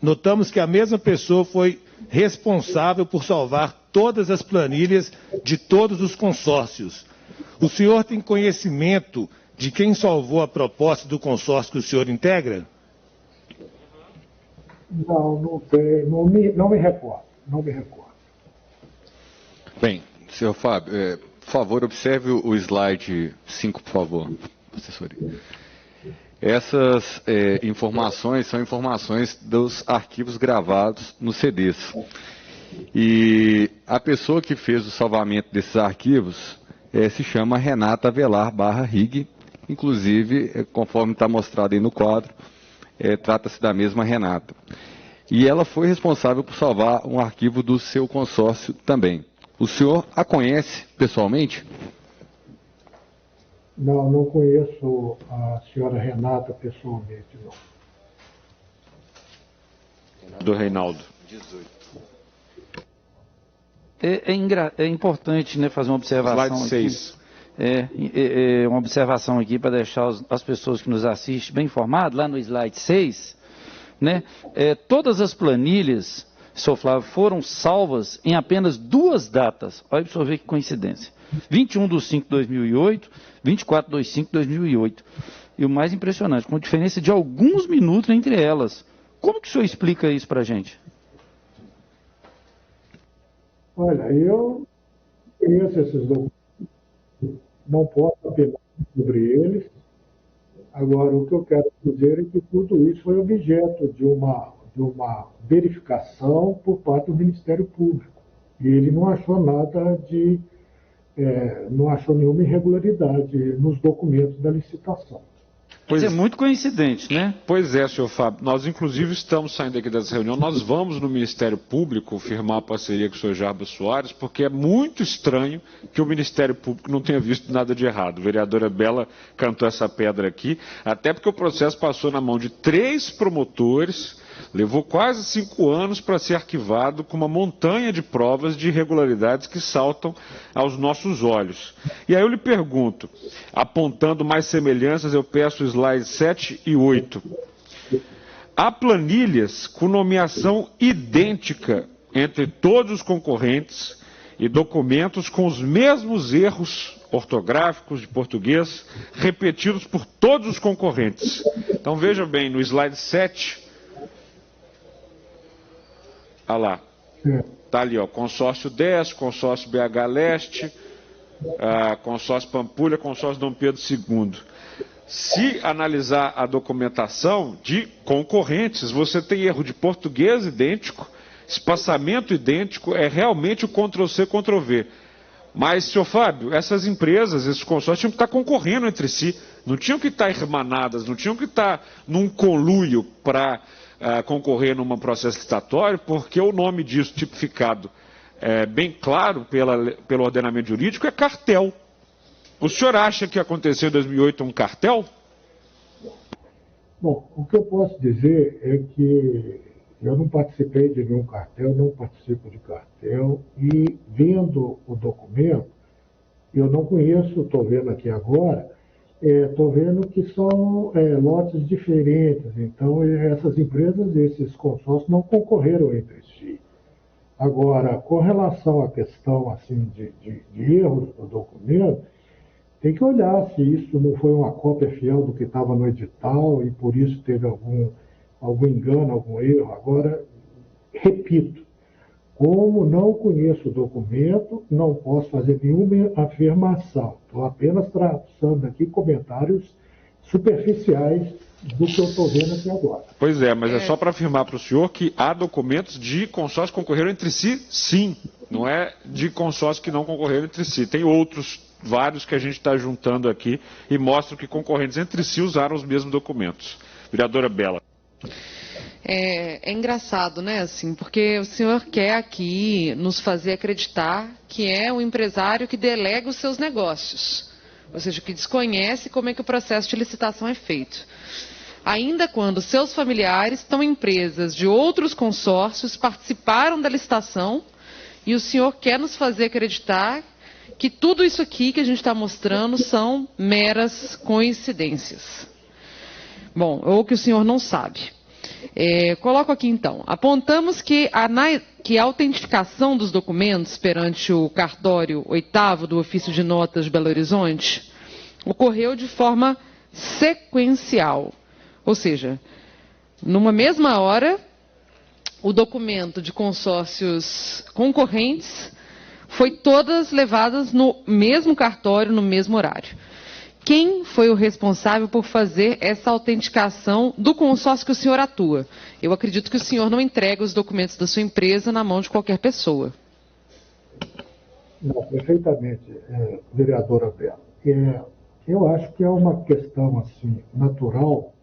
Notamos que a mesma pessoa foi responsável por salvar todas as planilhas de todos os consórcios. O senhor tem conhecimento de quem salvou a proposta do consórcio que o senhor integra? Não tem, não me recordo, não me recordo. Bem, senhor Fábio, por favor, observe o slide 5, por favor, assessoria. Essas informações são informações dos arquivos gravados nos CDs. E a pessoa que fez o salvamento desses arquivos se chama Renata Avelar /Rig, inclusive, conforme está mostrado aí no quadro, trata-se da mesma Renata. E ela foi responsável por salvar um arquivo do seu consórcio também. O senhor a conhece pessoalmente? Não, não conheço a senhora Renata pessoalmente, não. Do Reinaldo. 18. É importante, né, fazer uma observação. Slide 6. Uma observação aqui para deixar as pessoas que nos assistem bem informadas, lá no slide 6, né, todas as planilhas, senhor Flávio, foram salvas em apenas 2 datas. Olha para o senhor ver que coincidência. 21/5/2008, 24/5/2008. E o mais impressionante, com diferença de alguns minutos entre elas. Como que o senhor explica isso para a gente? Olha, eu conheço esses documentos, não posso opinar sobre eles. Agora, o que eu quero dizer é que tudo isso foi objeto de uma verificação por parte do Ministério Público. E ele não achou nada de... não achou nenhuma irregularidade nos documentos da licitação. Pois é muito coincidente, né? Pois é, senhor Fábio. Nós, inclusive, estamos saindo aqui dessa reunião. Nós vamos no Ministério Público firmar a parceria com o senhor Jarbas Soares, porque é muito estranho que o Ministério Público não tenha visto nada de errado. A vereadora Bela cantou essa pedra aqui, até porque o processo passou na mão de 3 promotores, levou quase 5 anos para ser arquivado, com uma montanha de provas de irregularidades que saltam aos nossos olhos. E aí eu lhe pergunto, apontando mais semelhanças, eu peço slides 7 e 8. Há planilhas com nomeação idêntica entre todos os concorrentes e documentos com os mesmos erros ortográficos de português repetidos por todos os concorrentes. Então veja bem, no slide 7... Olha lá, está ali, ó, consórcio 10, consórcio BH Leste, consórcio Pampulha, consórcio Dom Pedro II. Se analisar a documentação de concorrentes, você tem erro de português idêntico, espaçamento idêntico, é realmente o Ctrl-C, Ctrl-V. Mas, senhor Fábio, essas empresas, esses consórcios tinham que estar concorrendo entre si, não tinham que estar irmanadas, não tinham que estar num conluio para... concorrer num processo licitatório, porque o nome disso, tipificado bem claro pelo ordenamento jurídico, é cartel. O senhor acha que aconteceu em 2008 um cartel? Bom, o que eu posso dizer é que eu não participei de nenhum cartel, não participo de cartel, e vendo o documento, eu não conheço, estou vendo aqui agora, estou vendo que são lotes diferentes, então essas empresas, esses consórcios não concorreram entre si. Agora, com relação à questão assim, de erros do documento, tem que olhar se isso não foi uma cópia fiel do que estava no edital e por isso teve algum engano, algum erro. Agora, repito, como não conheço o documento, não posso fazer nenhuma afirmação. Estou apenas traçando aqui comentários superficiais do que eu estou vendo aqui agora. Pois é, mas é só para afirmar para o senhor que há documentos de consórcios que concorreram entre si, sim. Não é de consórcios que não concorreram entre si. Tem outros, vários que a gente está juntando aqui e mostram que concorrentes entre si usaram os mesmos documentos. Vereadora Bela. É engraçado, né, assim, porque o senhor quer aqui nos fazer acreditar que é um empresário que delega os seus negócios, ou seja, que desconhece como é que o processo de licitação é feito. Ainda quando seus familiares estão em empresas de outros consórcios, participaram da licitação, e o senhor quer nos fazer acreditar que tudo isso aqui que a gente está mostrando são meras coincidências. Bom, ou que o senhor não sabe. Coloco aqui então. Apontamos que a autentificação dos documentos perante o cartório 8º do Ofício de Notas de Belo Horizonte ocorreu de forma sequencial. Ou seja, numa mesma hora, o documento de consórcios concorrentes foi todas levadas no mesmo cartório, no mesmo horário. Quem foi o responsável por fazer essa autenticação do consórcio que o senhor atua? Eu acredito que o senhor não entrega os documentos da sua empresa na mão de qualquer pessoa. Não, perfeitamente, vereadora Bela. Eu acho que é uma questão assim, natural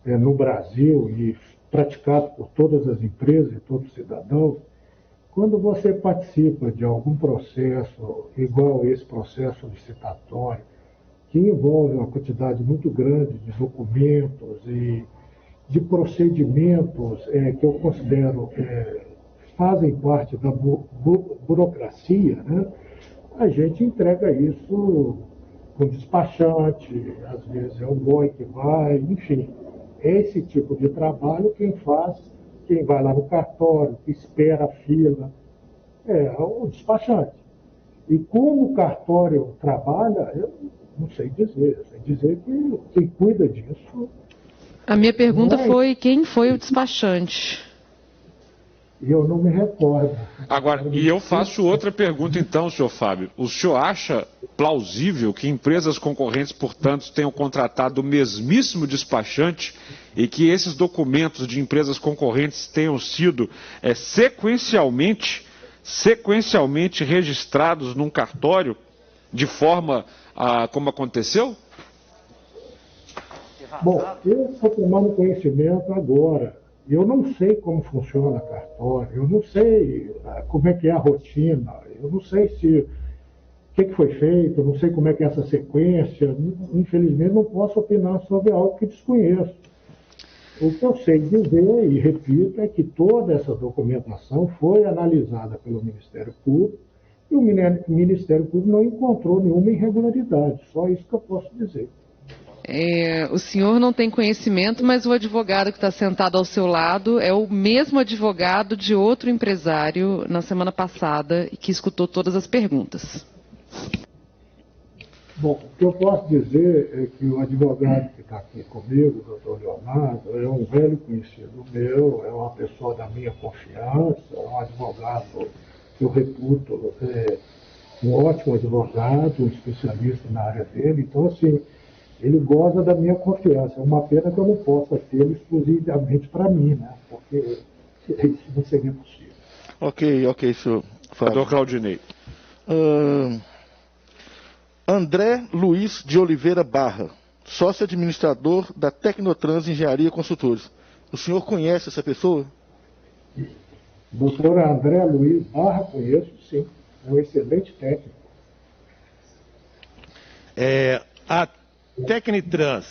no Brasil e praticado por todas as empresas e todos os cidadãos. Quando você participa de algum processo, igual esse processo licitatório, que envolve uma quantidade muito grande de documentos e de procedimentos que eu considero fazem parte da burocracia, né? A gente entrega isso com despachante, às vezes é o boy que vai, enfim. Esse tipo de trabalho quem faz, quem vai lá no cartório, que espera a fila, é o despachante. E como o cartório trabalha, eu não sei dizer. Eu sei dizer que quem cuida disso... A minha pergunta foi quem foi o despachante? Eu não me recordo. Agora, e eu faço outra pergunta então, senhor Fábio. O senhor acha plausível que empresas concorrentes, portanto, tenham contratado o mesmíssimo despachante e que esses documentos de empresas concorrentes tenham sido sequencialmente registrados num cartório de forma como aconteceu? Bom, eu estou tomando conhecimento agora. Eu não sei como funciona a cartório, eu não sei como é que é a rotina, eu não sei o que foi feito, eu não sei como é que é essa sequência. Infelizmente não posso opinar sobre algo que desconheço. O que eu sei dizer, e repito, é que toda essa documentação foi analisada pelo Ministério Público e o Ministério Público não encontrou nenhuma irregularidade, só isso que eu posso dizer. O senhor não tem conhecimento, mas o advogado que está sentado ao seu lado é o mesmo advogado de outro empresário na semana passada e que escutou todas as perguntas. Bom, o que eu posso dizer é que o advogado que está aqui comigo, o doutor Leonardo, é um velho conhecido meu, é uma pessoa da minha confiança, é um advogado que eu reputo, um ótimo advogado, um especialista na área dele. Então, assim, ele goza da minha confiança. É uma pena que eu não possa tê-lo exclusivamente para mim, né? Porque isso não seria possível. Ok, senhor Fábio. Doutor Claudinei. André Luiz de Oliveira Barra, sócio administrador da Tecnotrans Engenharia Consultores. O senhor conhece essa pessoa? Doutor André Luiz Barra, conheço, sim. É um excelente técnico. A Tecnitrans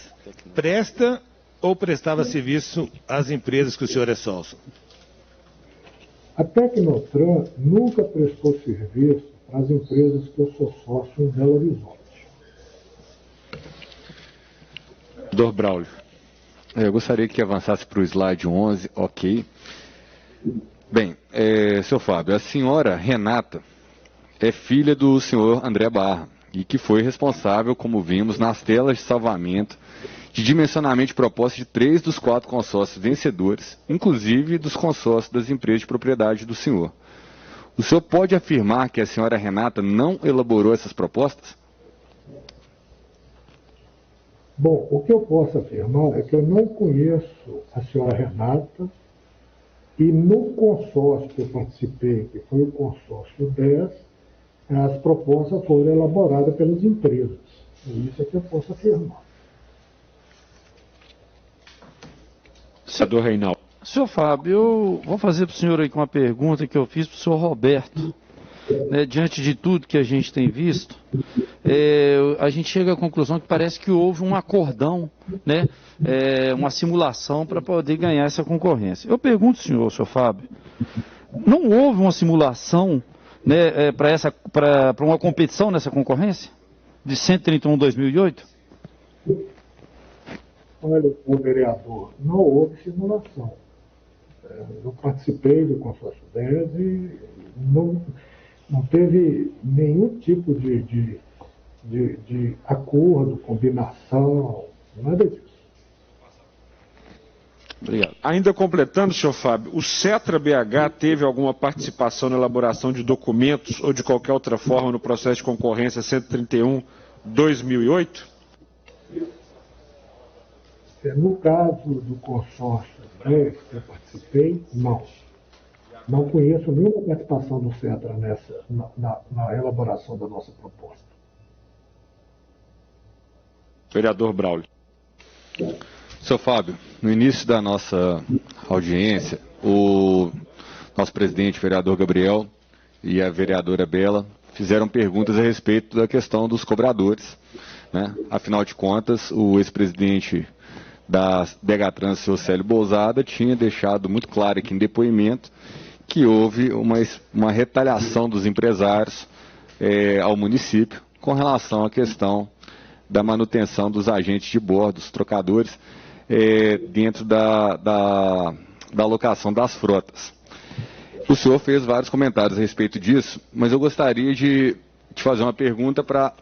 presta ou prestava serviço às empresas que o senhor é sócio? A Tecnotrans nunca prestou serviço às empresas que eu sou sócio em Belo Horizonte. Doutor Braulio. Eu gostaria que avançasse para o slide 11, ok. Bem, senhor Fábio, a senhora Renata é filha do senhor André Barra e que foi responsável, como vimos, nas telas de salvamento de dimensionamento de proposta de 3 dos 4 consórcios vencedores, inclusive dos consórcios das empresas de propriedade do senhor. O senhor pode afirmar que a senhora Renata não elaborou essas propostas? Bom, o que eu posso afirmar é que eu não conheço a senhora Renata e no consórcio que eu participei, que foi o consórcio 10, as propostas foram elaboradas pelas empresas. Isso é que eu posso afirmar. Senador Reinaldo. Senhor Fábio, eu vou fazer para o senhor aí uma pergunta que eu fiz para o senhor Roberto. Diante de tudo que a gente tem visto, a gente chega à conclusão que parece que houve um acordão, né, uma simulação para poder ganhar essa concorrência. Eu pergunto, senhor Fábio, não houve uma simulação, né, para uma competição nessa concorrência de 131/2008? Olha, o vereador, não houve simulação. Eu participei do consórcio 10 e não teve nenhum tipo de acordo, combinação, nada disso. Obrigado. Ainda completando, senhor Fábio, o Cetra BH teve alguma participação na elaboração de documentos ou de qualquer outra forma no processo de concorrência 131/2008? No caso do consórcio 10 que eu participei, não. Não conheço nenhuma participação do Cetra na elaboração da nossa proposta. Vereador Braulio. Senhor Fábio, no início da nossa audiência, o nosso presidente, o vereador Gabriel, e a vereadora Bela fizeram perguntas a respeito da questão dos cobradores, né? Afinal de contas, o ex-presidente da Degatrans, seu Célio Bousada, tinha deixado muito claro aqui em depoimento que houve uma retaliação dos empresários ao município com relação à questão da manutenção dos agentes de bordo, dos trocadores, dentro da alocação das frotas. O senhor fez vários comentários a respeito disso, mas eu gostaria de te fazer uma pergunta para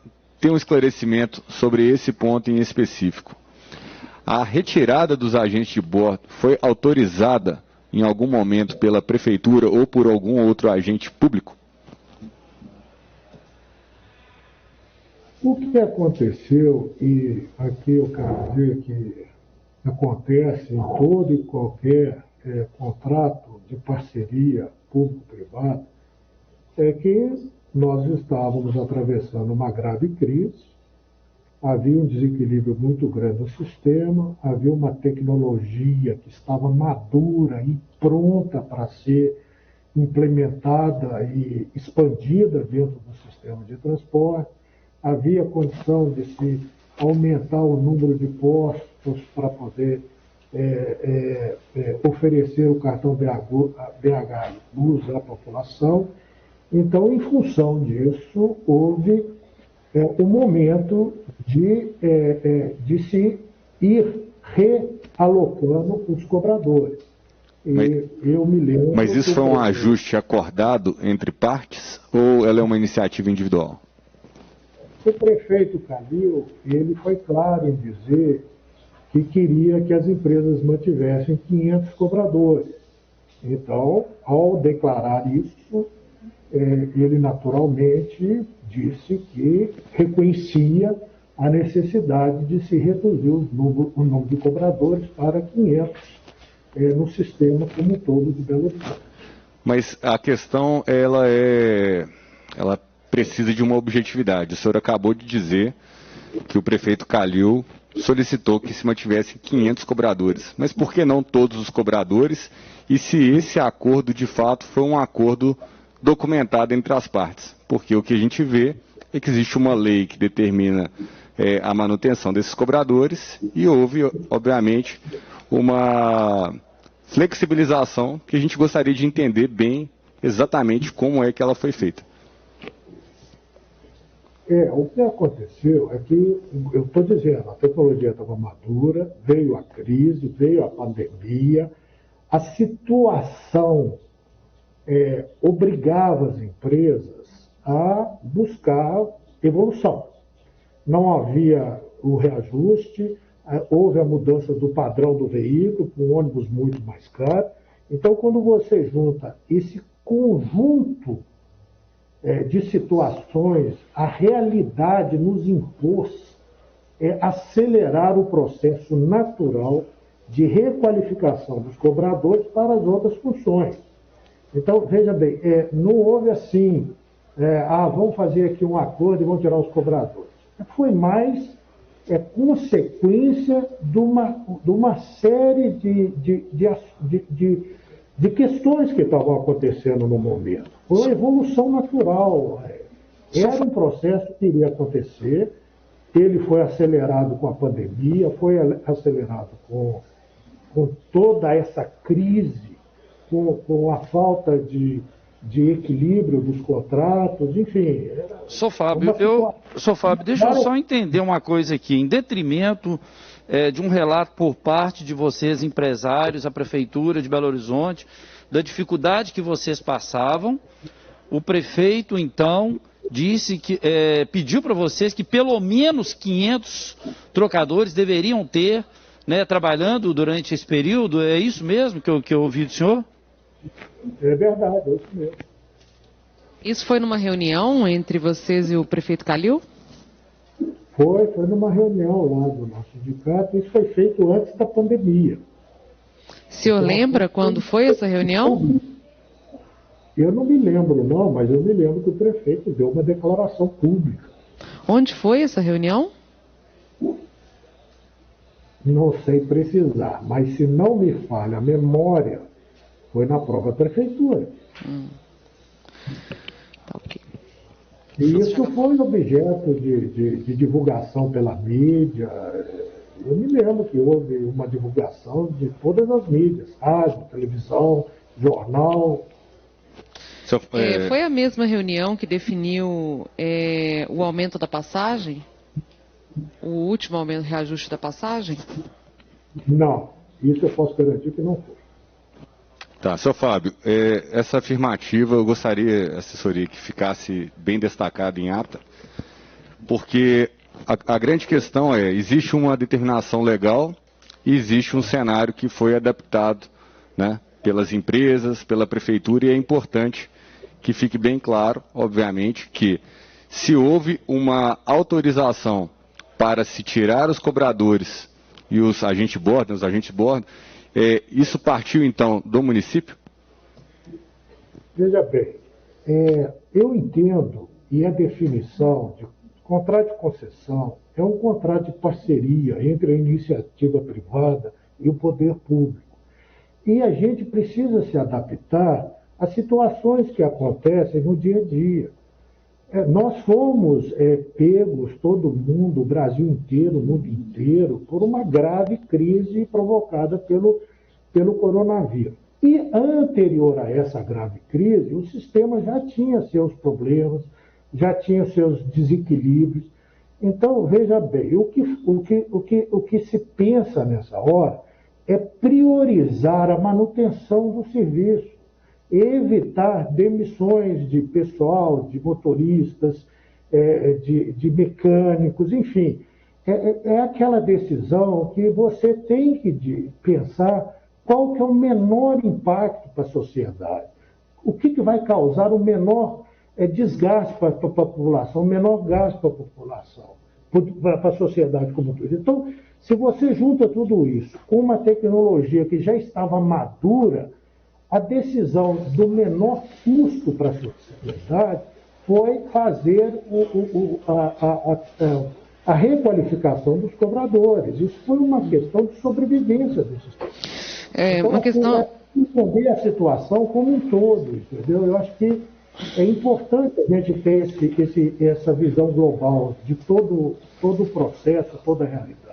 ter um esclarecimento sobre esse ponto em específico. A retirada dos agentes de bordo foi autorizada em algum momento pela prefeitura ou por algum outro agente público? O que aconteceu, e aqui eu quero dizer que acontece em todo e qualquer contrato de parceria público-privada, é que nós estávamos atravessando uma grave crise, havia um desequilíbrio muito grande no sistema, havia uma tecnologia que estava madura e pronta para ser implementada e expandida dentro do sistema de transporte, havia condição de se aumentar o número de postos para poder oferecer o cartão BH Plus à população. Então, em função disso, houve um momento de se ir realocando os cobradores. Eu me lembro. Mas isso foi um ajuste acordado entre partes ou ela é uma iniciativa individual? O prefeito Calil, ele foi claro em dizer que queria que as empresas mantivessem 500 cobradores. Então, ao declarar isso, ele naturalmente disse que reconhecia a necessidade de se reduzir o número de cobradores para 500 no sistema como um todo de Belo Horizonte. Mas a questão, ela precisa de uma objetividade. O senhor acabou de dizer que o prefeito Calil solicitou que se mantivesse 500 cobradores. Mas por que não todos os cobradores? E se esse acordo, de fato, foi um acordo documentado entre as partes? Porque o que a gente vê é que existe uma lei que determina a manutenção desses cobradores e houve, obviamente, uma flexibilização que a gente gostaria de entender bem exatamente como é que ela foi feita. O que aconteceu é que, eu estou dizendo, a tecnologia estava madura, veio a crise, veio a pandemia, a situação obrigava as empresas a buscar evolução. Não havia o reajuste, houve a mudança do padrão do veículo, com ônibus muito mais caro. Então, quando você junta esse conjunto de situações, a realidade nos impôs acelerar o processo natural de requalificação dos cobradores para as outras funções. Então, veja bem, não houve assim, vamos fazer aqui um acordo e vamos tirar os cobradores. Foi mais consequência de uma série de questões que estavam acontecendo no momento. Foi uma evolução natural. Era um processo que iria acontecer, ele foi acelerado com a pandemia, foi acelerado com toda essa crise, com a falta de equilíbrio dos contratos, enfim. Sr. Fábio, deixa eu só entender uma coisa aqui. Em detrimento de um relato por parte de vocês, empresários, a Prefeitura de Belo Horizonte, da dificuldade que vocês passavam, o prefeito, então, disse que pediu para vocês que pelo menos 500 trocadores deveriam ter, né, trabalhando durante esse período. É isso mesmo que eu ouvi do senhor? É verdade, é isso mesmo. Isso foi numa reunião entre vocês e o prefeito Calil? Foi numa reunião lá do nosso sindicato. Isso foi feito antes da pandemia. O senhor lembra quando foi essa reunião? Eu não me lembro, não, mas eu me lembro que o prefeito deu uma declaração pública. Onde foi essa reunião? Não sei precisar, mas se não me falha a memória, foi na própria prefeitura. Tá, ok. E isso foi objeto de divulgação pela mídia. Eu me lembro que houve uma divulgação de todas as mídias, rádio, televisão, jornal. Foi a mesma reunião que definiu o aumento da passagem? O último aumento, reajuste da passagem? Não, isso eu posso garantir que não foi. Tá, Sr. Fábio, essa afirmativa eu gostaria, assessoria, que ficasse bem destacada em ata, porque a grande questão existe uma determinação legal e existe um cenário que foi adaptado, né, pelas empresas, pela prefeitura, e é importante que fique bem claro, obviamente, que se houve uma autorização para se tirar os cobradores e os agentes de bordo, isso partiu, então, do município? Veja bem, eu entendo, e a definição de contrato de concessão é um contrato de parceria entre a iniciativa privada e o poder público. E a gente precisa se adaptar às situações que acontecem no dia a dia. Nós fomos pegos, todo mundo, o Brasil inteiro, o mundo inteiro, por uma grave crise provocada pelo coronavírus. E anterior a essa grave crise, o sistema já tinha seus problemas, já tinha seus desequilíbrios. Então, veja bem, o que se pensa nessa hora é priorizar a manutenção do serviço, evitar demissões de pessoal, de motoristas, de mecânicos, enfim. É aquela decisão que você tem que pensar qual que é o menor impacto para a sociedade, o que vai causar o menor desgaste para a população, o menor gasto para a população, para a sociedade como um todo. Então, se você junta tudo isso com uma tecnologia que já estava madura, a decisão do menor custo para a sociedade foi fazer a requalificação dos cobradores. Isso foi uma questão de sobrevivência do sistema. Então, uma questão... entender a situação como um todo, entendeu? Eu acho que é importante a gente ter essa visão global de todo o processo, toda a realidade.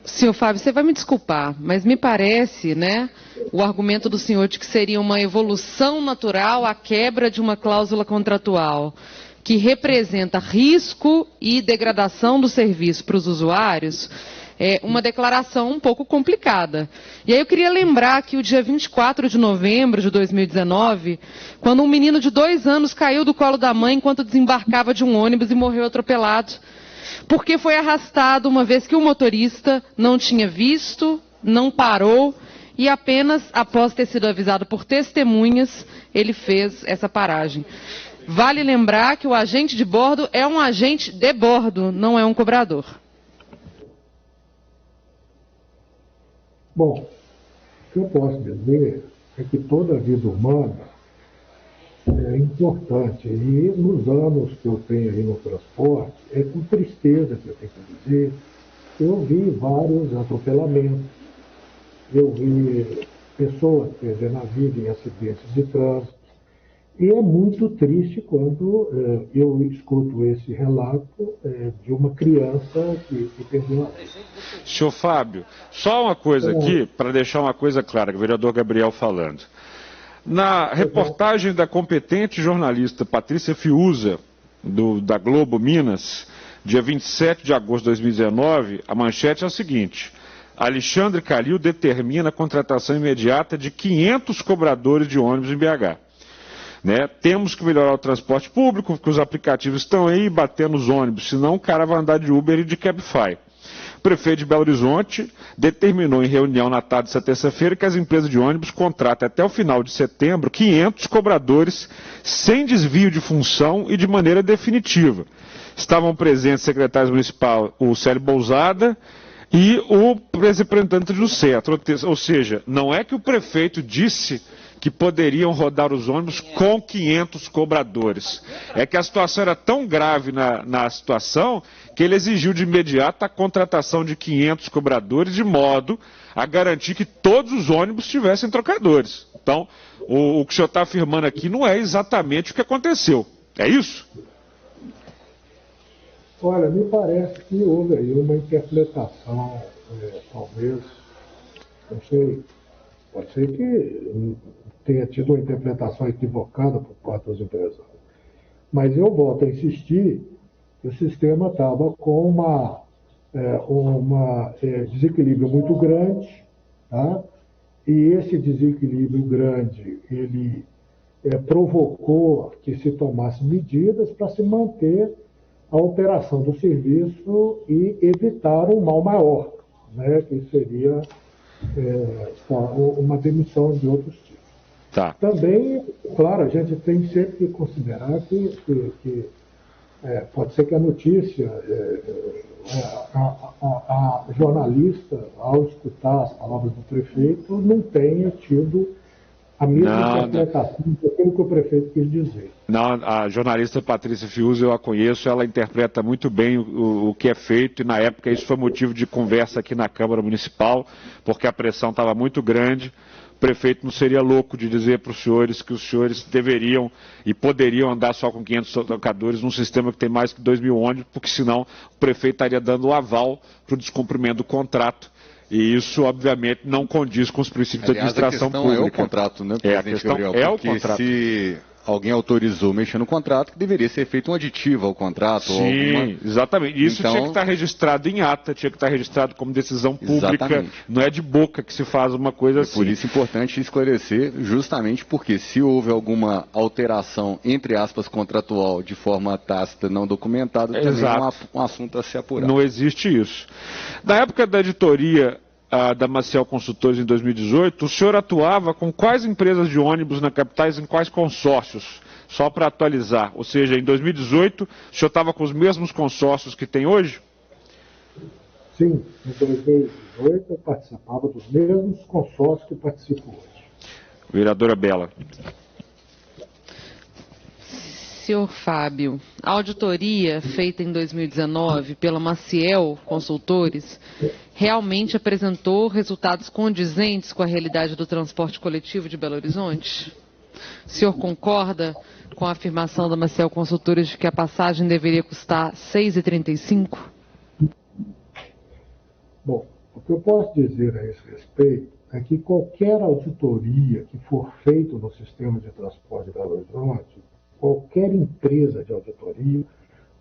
Senhor Fábio, você vai me desculpar, mas me parece, né, o argumento do senhor de que seria uma evolução natural a quebra de uma cláusula contratual que representa risco e degradação do serviço para os usuários, uma declaração um pouco complicada. E aí eu queria lembrar que o dia 24 de novembro de 2019, quando um menino de 2 anos caiu do colo da mãe enquanto desembarcava de um ônibus e morreu atropelado, porque foi arrastado uma vez que o motorista não tinha visto, não parou e apenas após ter sido avisado por testemunhas, ele fez essa paragem. Vale lembrar que o agente de bordo é um agente de bordo, não é um cobrador. Bom, o que eu posso dizer é que toda a vida humana é importante. E nos anos que eu tenho aí no transporte, é com tristeza que eu tenho que dizer, eu vi vários atropelamentos, eu vi pessoas perdendo a vida em acidentes de trânsito. E é muito triste quando eu escuto esse relato de uma criança que perdeu a vida. Senhor Fábio, só uma coisa aqui, para deixar uma coisa clara, que o vereador Gabriel falando. Na reportagem da competente jornalista Patrícia Fiuza, da Globo Minas, dia 27 de agosto de 2019, a manchete é a seguinte: Alexandre Calil determina a contratação imediata de 500 cobradores de ônibus em BH. Né? Temos que melhorar o transporte público, porque os aplicativos estão aí batendo os ônibus, senão o cara vai andar de Uber e de Cabify. O prefeito de Belo Horizonte determinou em reunião na tarde dessa terça-feira que as empresas de ônibus contratem até o final de setembro 500 cobradores sem desvio de função e de maneira definitiva. Estavam presentes o secretário municipal, o Célio Bousada, e o representante do CETRO. Ou seja, não é que o prefeito disse que poderiam rodar os ônibus com 500 cobradores. É que a situação era tão grave na situação que ele exigiu de imediato a contratação de 500 cobradores de modo a garantir que todos os ônibus tivessem trocadores. Então, o que o senhor está afirmando aqui não é exatamente o que aconteceu. É isso? Olha, me parece que houve aí uma interpretação, talvez, não sei, pode ser que tenha tido uma interpretação equivocada por parte dos empresários. Mas eu volto a insistir que o sistema estava com desequilíbrio muito grande, tá? E esse desequilíbrio grande, ele provocou que se tomasse medidas para se manter a operação do serviço e evitar um mal maior, né? Que seria uma demissão de outros tipos. Tá. Também, claro, a gente tem sempre que considerar que pode ser que a notícia, a jornalista, ao escutar as palavras do prefeito, não tenha tido a mesma interpretação daquilo que o prefeito quis dizer. Não, a jornalista Patrícia Fiuza, eu a conheço, ela interpreta muito bem o que é feito, e na época isso foi motivo de conversa aqui na Câmara Municipal, porque a pressão estava muito grande. O prefeito não seria louco de dizer para os senhores que os senhores deveriam e poderiam andar só com 500 trocadores num sistema que tem mais que 2.000 ônibus, porque senão o prefeito estaria dando o aval para o descumprimento do contrato. E isso, obviamente, não condiz com os princípios da administração pública. A questão é o contrato, né, presidente Gabriel? É o contrato. Se alguém autorizou mexer no contrato, que deveria ser feito um aditivo ao contrato. Sim, exatamente. Isso então, tinha que estar registrado em ata, tinha que estar registrado como decisão pública. Exatamente. Não é de boca que se faz uma coisa assim. Por isso é importante esclarecer, justamente porque se houve alguma alteração, entre aspas, contratual, de forma tácita, não documentada, também é um assunto a ser apurado. Não existe isso. Na época da editoria da Maciel Consultores em 2018, o senhor atuava com quais empresas de ônibus na capitais, em quais consórcios? Só para atualizar. Ou seja, em 2018, o senhor estava com os mesmos consórcios que tem hoje? Sim, em 2018 eu participava dos mesmos consórcios que participo hoje. Vereadora Bela. Senhor Fábio, a auditoria feita em 2019 pela Maciel Consultores realmente apresentou resultados condizentes com a realidade do transporte coletivo de Belo Horizonte? O senhor concorda com a afirmação da Maciel Consultores de que a passagem deveria custar R$ 6,35? Bom, o que eu posso dizer a esse respeito é que qualquer auditoria que for feita no sistema de transporte de Belo Horizonte, qualquer empresa de auditoria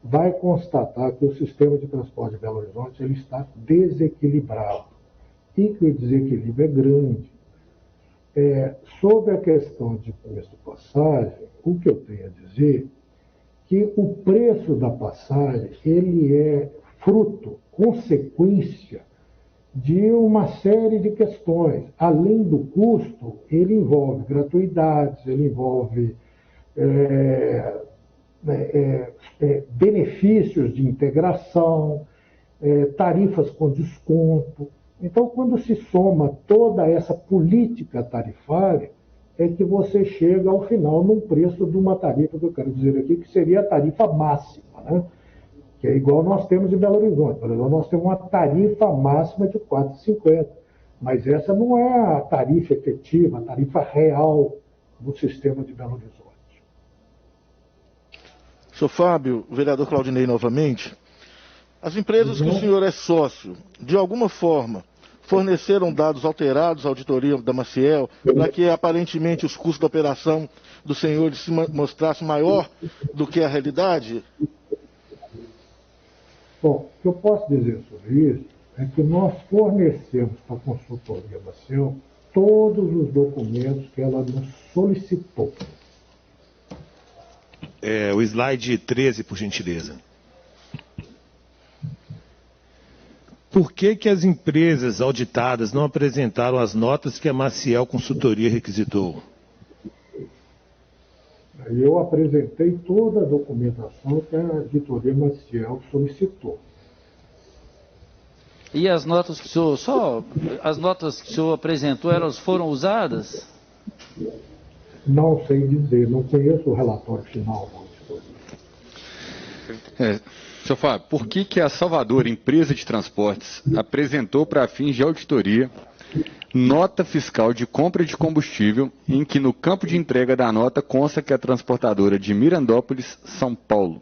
vai constatar que o sistema de transporte de Belo Horizonte ele está desequilibrado e que o desequilíbrio é grande. Sobre a questão de preço de passagem, o que eu tenho a dizer que o preço da passagem ele é fruto, consequência de uma série de questões. Além do custo, ele envolve gratuidades, ele envolve benefícios de integração, tarifas com desconto. Então, quando se soma toda essa política tarifária, é que você chega ao final num preço de uma tarifa, que eu quero dizer aqui, que seria a tarifa máxima, né? Que é igual nós temos em Belo Horizonte. Por exemplo, nós temos uma tarifa máxima de R$ 4,50, mas essa não é a tarifa efetiva, a tarifa real do sistema de Belo Horizonte. Senhor Fábio, vereador Claudinei novamente, as empresas que o senhor é sócio, de alguma forma, forneceram dados alterados à auditoria da Maciel para que aparentemente os custos da operação do senhor se mostrassem maior do que a realidade? Bom, o que eu posso dizer sobre isso é que nós fornecemos para a consultoria Maciel todos os documentos que ela nos solicitou. O slide 13, por gentileza. Por que as empresas auditadas não apresentaram as notas que a Maciel Consultoria requisitou? Eu apresentei toda a documentação que a auditoria Maciel solicitou. E as notas que o senhor, as notas que o senhor apresentou, elas foram usadas? Não sei dizer, não conheço o relatório final da auditoria. Senhor Fábio, por que a Salvador, empresa de transportes, apresentou para fins de auditoria nota fiscal de compra de combustível em que no campo de entrega da nota consta que é a transportadora de Mirandópolis, São Paulo?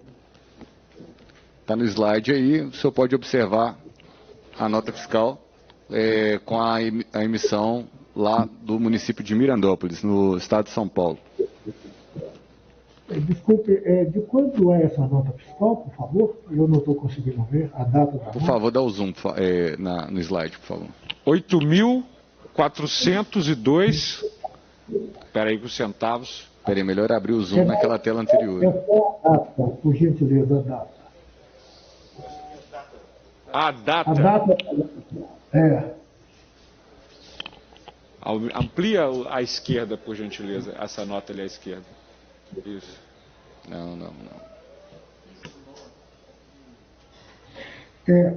Está no slide aí, o senhor pode observar a nota fiscal com a emissão lá do município de Mirandópolis, no estado de São Paulo. Desculpe, de quando é essa nota fiscal, por favor? Eu não estou conseguindo ver a data da nota. Por favor, dá o zoom no slide, por favor. 8.402. Espera aí com os centavos. Espera aí, melhor abrir o zoom naquela tela anterior. É só a data, por gentileza, a data. A data? A data Amplia à esquerda, por gentileza, essa nota ali à esquerda. Isso. Não.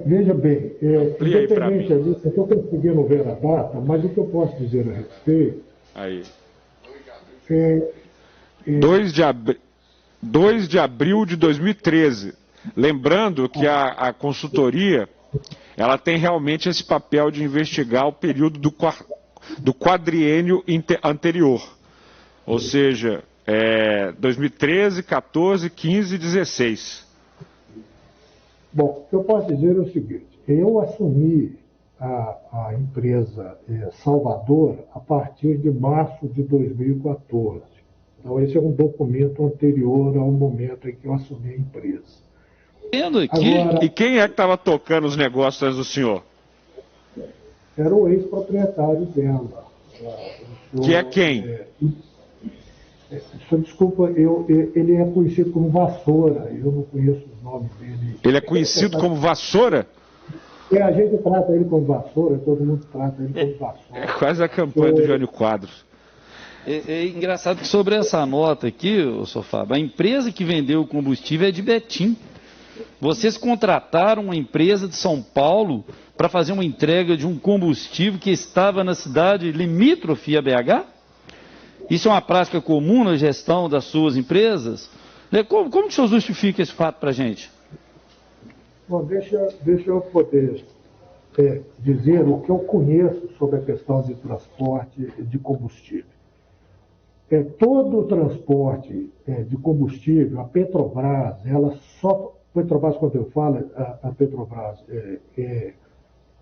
Veja bem, independente disso, eu estou conseguindo ver a data, mas o que eu posso dizer a respeito... Aí. 2 de abril de 2013. Lembrando que a consultoria, ela tem realmente esse papel de investigar o período do quadriênio anterior. Ou seja... 2013, 14, 15 e 16. Bom, o que eu posso dizer é o seguinte, eu assumi a empresa Salvador a partir de março de 2014. Então esse é um documento anterior ao momento em que eu assumi a empresa. Agora, e quem é que estava tocando os negócios antes do senhor? Era o ex-proprietário dela. Que é quem? Desculpa, ele é conhecido como Vassoura, eu não conheço os nomes dele. Ele é conhecido como Vassoura? A gente trata ele como Vassoura, todo mundo trata ele como Vassoura. É quase a campanha do Jânio Quadros. É engraçado que sobre essa nota aqui, senhor Fábio, a empresa que vendeu o combustível é de Betim. Vocês contrataram uma empresa de São Paulo para fazer uma entrega de um combustível que estava na cidade limítrofe a BH? Isso é uma prática comum na gestão das suas empresas? Como que o senhor justifica esse fato para a gente? Bom, deixa eu poder dizer o que eu conheço sobre a questão de transporte de combustível. Todo o transporte de combustível, a Petrobras, Petrobras, quando eu falo, a Petrobras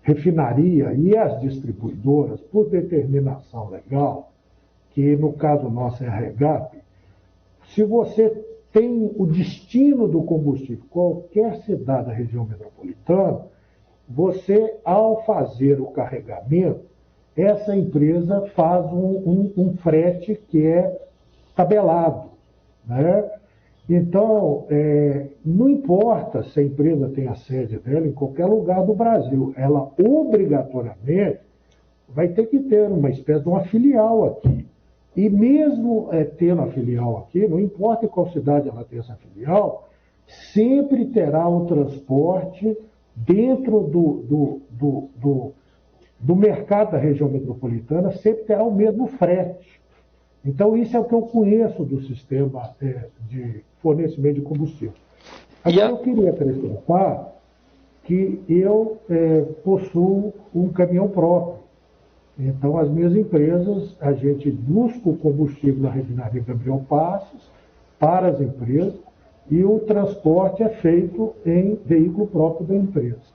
refinaria e as distribuidoras, por determinação legal, que no caso nosso é a REGAP, se você tem o destino do combustível, qualquer cidade da região metropolitana, você, ao fazer o carregamento, essa empresa faz um frete que é tabelado, né? Então, não importa se a empresa tem a sede dela em qualquer lugar do Brasil, ela obrigatoriamente vai ter que ter uma espécie de uma filial aqui. E mesmo tendo a filial aqui, não importa em qual cidade ela tem essa filial, sempre terá o transporte dentro do mercado da região metropolitana sempre terá o mesmo frete. Então, isso é o que eu conheço do sistema de fornecimento de combustível. Agora, eu queria acrescentar que eu possuo um caminhão próprio. Então, as minhas empresas, a gente busca o combustível na refinaria Gabriel Passos para as empresas e o transporte é feito em veículo próprio da empresa.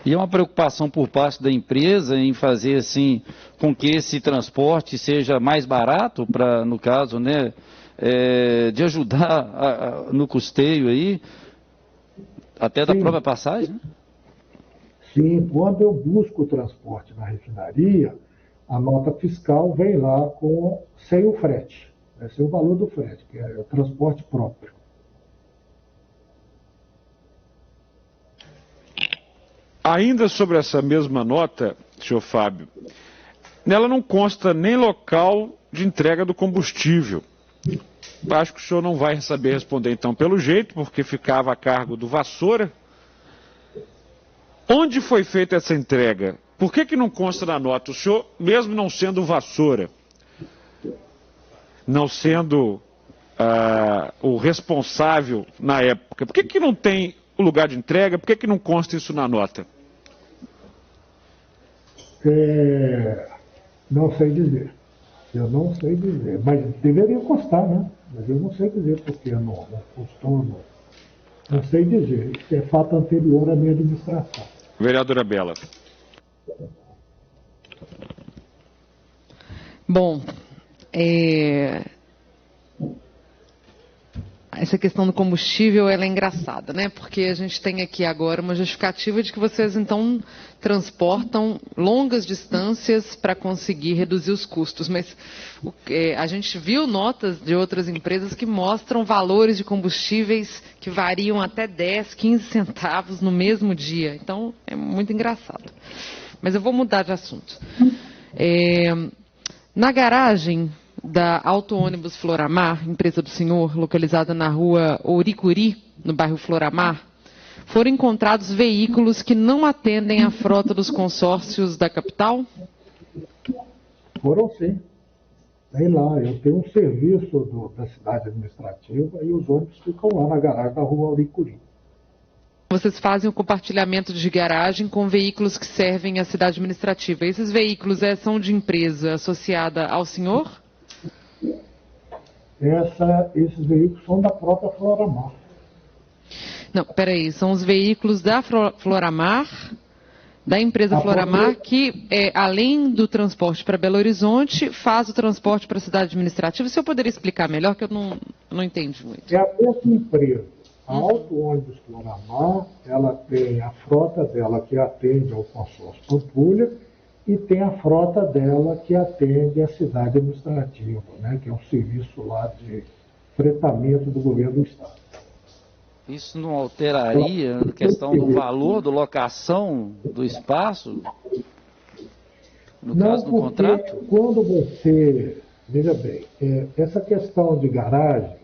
E é uma preocupação por parte da empresa em fazer assim com que esse transporte seja mais barato, para, no caso, né, de ajudar no custeio aí, até da própria passagem? Né? Sim, quando eu busco o transporte na refinaria, a nota fiscal vem lá sem o frete, sem o valor do frete, que é o transporte próprio. Ainda sobre essa mesma nota, senhor Fábio, nela não consta nem local de entrega do combustível. Acho que o senhor não vai saber responder então pelo jeito, porque ficava a cargo do Vassoura. Onde foi feita essa entrega? Por que não consta na nota? O senhor, mesmo não sendo Vassoura, não sendo o responsável na época, por que não tem o lugar de entrega? Por que não consta isso na nota? Não sei dizer. Eu não sei dizer. Mas deveria constar, né? Mas eu não sei dizer porque não constou. Não sei dizer. Isso é fato anterior à minha administração. Vereadora Bela. Bom, essa questão do combustível ela é engraçada, né? Porque a gente tem aqui agora uma justificativa de que vocês então transportam longas distâncias para conseguir reduzir os custos, mas a gente viu notas de outras empresas que mostram valores de combustíveis que variam até 10, 15 centavos no mesmo dia. Então é muito engraçado. Mas eu vou mudar de assunto. Na garagem da Auto Ônibus Floramar, empresa do senhor, localizada na rua Ouricuri, no bairro Floramar, foram encontrados veículos que não atendem à frota dos consórcios da capital? Foram sim. Tem lá, eu tenho um serviço da cidade administrativa e os ônibus ficam lá na garagem da rua Ouricuri. Vocês fazem o compartilhamento de garagem com veículos que servem à cidade administrativa. Esses veículos são de empresa associada ao senhor? Esses veículos são da própria Floramar. Não, peraí, são os veículos da Floramar, da empresa Floramar, que, além do transporte para Belo Horizonte, faz o transporte para a cidade administrativa. O senhor poderia explicar melhor, que eu não entendi muito. É a mesma empresa. A Auto Ônibus Floramar, ela tem a frota dela que atende ao consórcio Pampulha, e tem a frota dela que atende a cidade administrativa, né, que é um serviço lá de fretamento do governo do Estado. Isso não alteraria a questão do valor, da locação do espaço? No caso do contrato? Quando você... Veja bem, essa questão de garagem,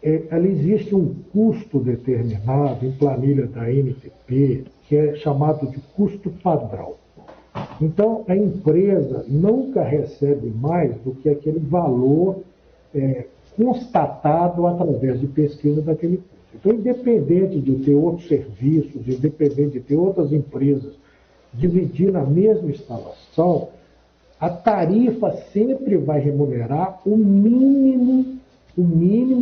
ela existe um custo determinado em planilha da NTP, que é chamado de custo padrão. Então, a empresa nunca recebe mais do que aquele valor constatado através de pesquisa daquele custo. Então, independente de ter outros serviços, independente de ter outras empresas dividindo a mesma instalação, a tarifa sempre vai remunerar o mínimo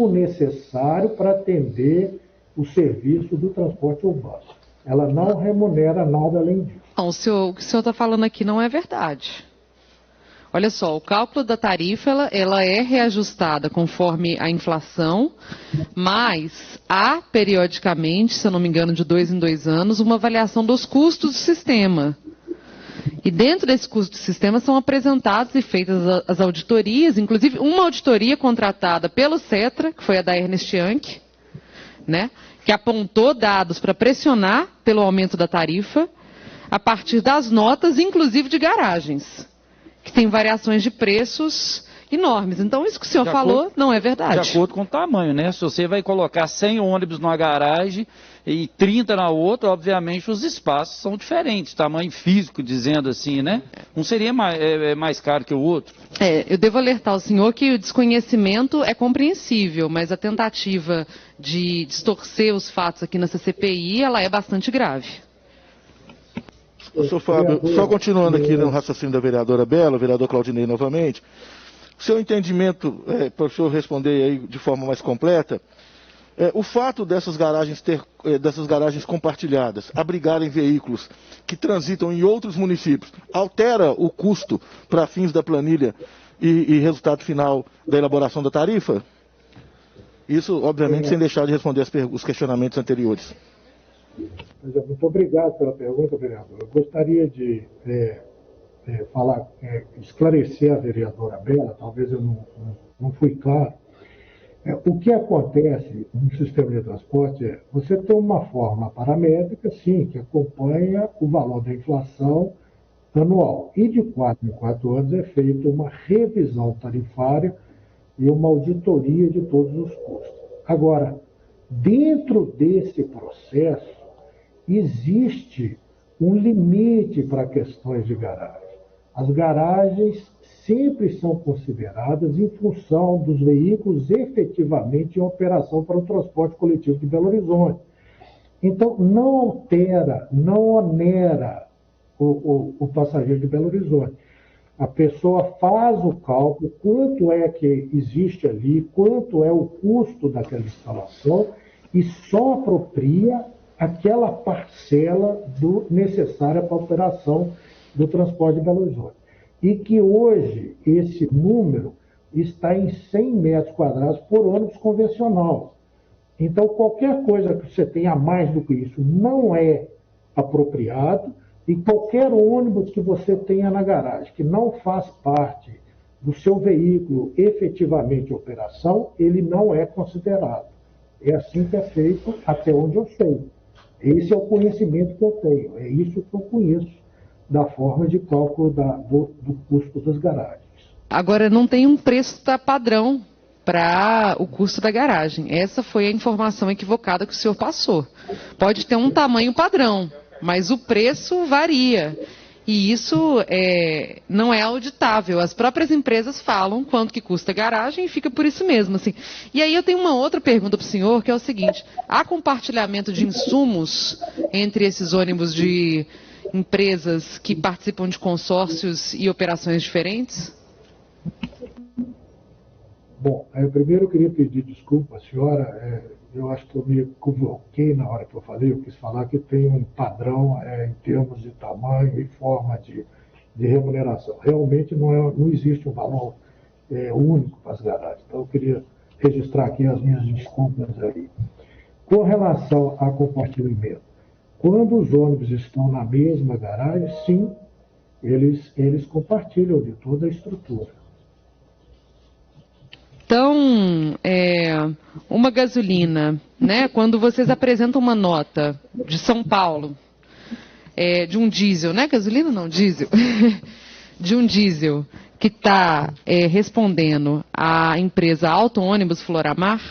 necessário para atender o serviço do transporte urbano. Ela não remunera nada além disso. Não, o que o senhor está falando aqui não é verdade. Olha só, o cálculo da tarifa ela é reajustada conforme a inflação, mas há periodicamente, se eu não me engano, de 2 em 2 anos, uma avaliação dos custos do sistema. E dentro desse custo do sistema são apresentadas e feitas as auditorias, inclusive uma auditoria contratada pelo Cetra, que foi a da Ernest Young, né, que apontou dados para pressionar pelo aumento da tarifa, a partir das notas, inclusive de garagens, que tem variações de preços enormes. Então, isso que o senhor falou não é verdade. De acordo com o tamanho, né? Se você vai colocar 100 ônibus numa garagem e 30 na outra, obviamente os espaços são diferentes, tamanho físico, dizendo assim, né? Um seria mais caro que o outro. Eu devo alertar o senhor que o desconhecimento é compreensível, mas a tentativa de distorcer os fatos aqui nessa CPI, ela é bastante grave. Senhor Fábio, só continuando aqui no raciocínio da vereadora Bela, vereador Claudinei novamente, o seu entendimento, para o senhor responder aí de forma mais completa, o fato dessas garagens compartilhadas abrigarem veículos que transitam em outros municípios, altera o custo para fins da planilha e resultado final da elaboração da tarifa? Isso, obviamente, sem deixar de responder os questionamentos anteriores. Muito obrigado pela pergunta, vereador. Eu gostaria de esclarecer a vereadora Bela, talvez eu não fui claro. O que acontece no sistema de transporte você tem uma forma paramétrica, sim, que acompanha o valor da inflação anual. E de 4 em 4 anos é feita uma revisão tarifária e uma auditoria de todos os custos. Agora, dentro desse processo, existe um limite para questões de garagem. As garagens sempre são consideradas em função dos veículos efetivamente em operação para o transporte coletivo de Belo Horizonte. Então, não altera, não onera o passageiro de Belo Horizonte. A pessoa faz o cálculo, quanto é que existe ali, quanto é o custo daquela instalação e só apropria aquela parcela necessária para a operação do transporte de Belo Horizonte. E que hoje esse número está em 100 metros quadrados por ônibus convencional. Então, qualquer coisa que você tenha a mais do que isso não é apropriado, e qualquer ônibus que você tenha na garagem que não faz parte do seu veículo efetivamente em operação, ele não é considerado. É assim que é feito até onde eu sei. Esse é o conhecimento que eu tenho, é isso que eu conheço da forma de cálculo do custo das garagens. Agora, não tem um preço padrão para o custo da garagem. Essa foi a informação equivocada que o senhor passou. Pode ter um tamanho padrão, mas o preço varia. E isso não é auditável. As próprias empresas falam quanto que custa a garagem e fica por isso mesmo. Assim. E aí eu tenho uma outra pergunta para o senhor, que é o seguinte: há compartilhamento de insumos entre esses ônibus de empresas que participam de consórcios e operações diferentes? Bom, primeiro eu queria pedir desculpa à senhora. Eu acho que eu me equivoquei na hora que eu falei. Eu quis falar que tem um padrão em termos de tamanho e forma de remuneração. Realmente não existe um valor único para as garagens. Então eu queria registrar aqui as minhas desculpas aí. Com relação a compartilhamento, quando os ônibus estão na mesma garagem, sim, eles compartilham de toda a estrutura. Então, uma gasolina, né? Quando vocês apresentam uma nota de São Paulo, de um diesel, né? Gasolina não, diesel. De um diesel que está respondendo à empresa Auto Ônibus Floramar,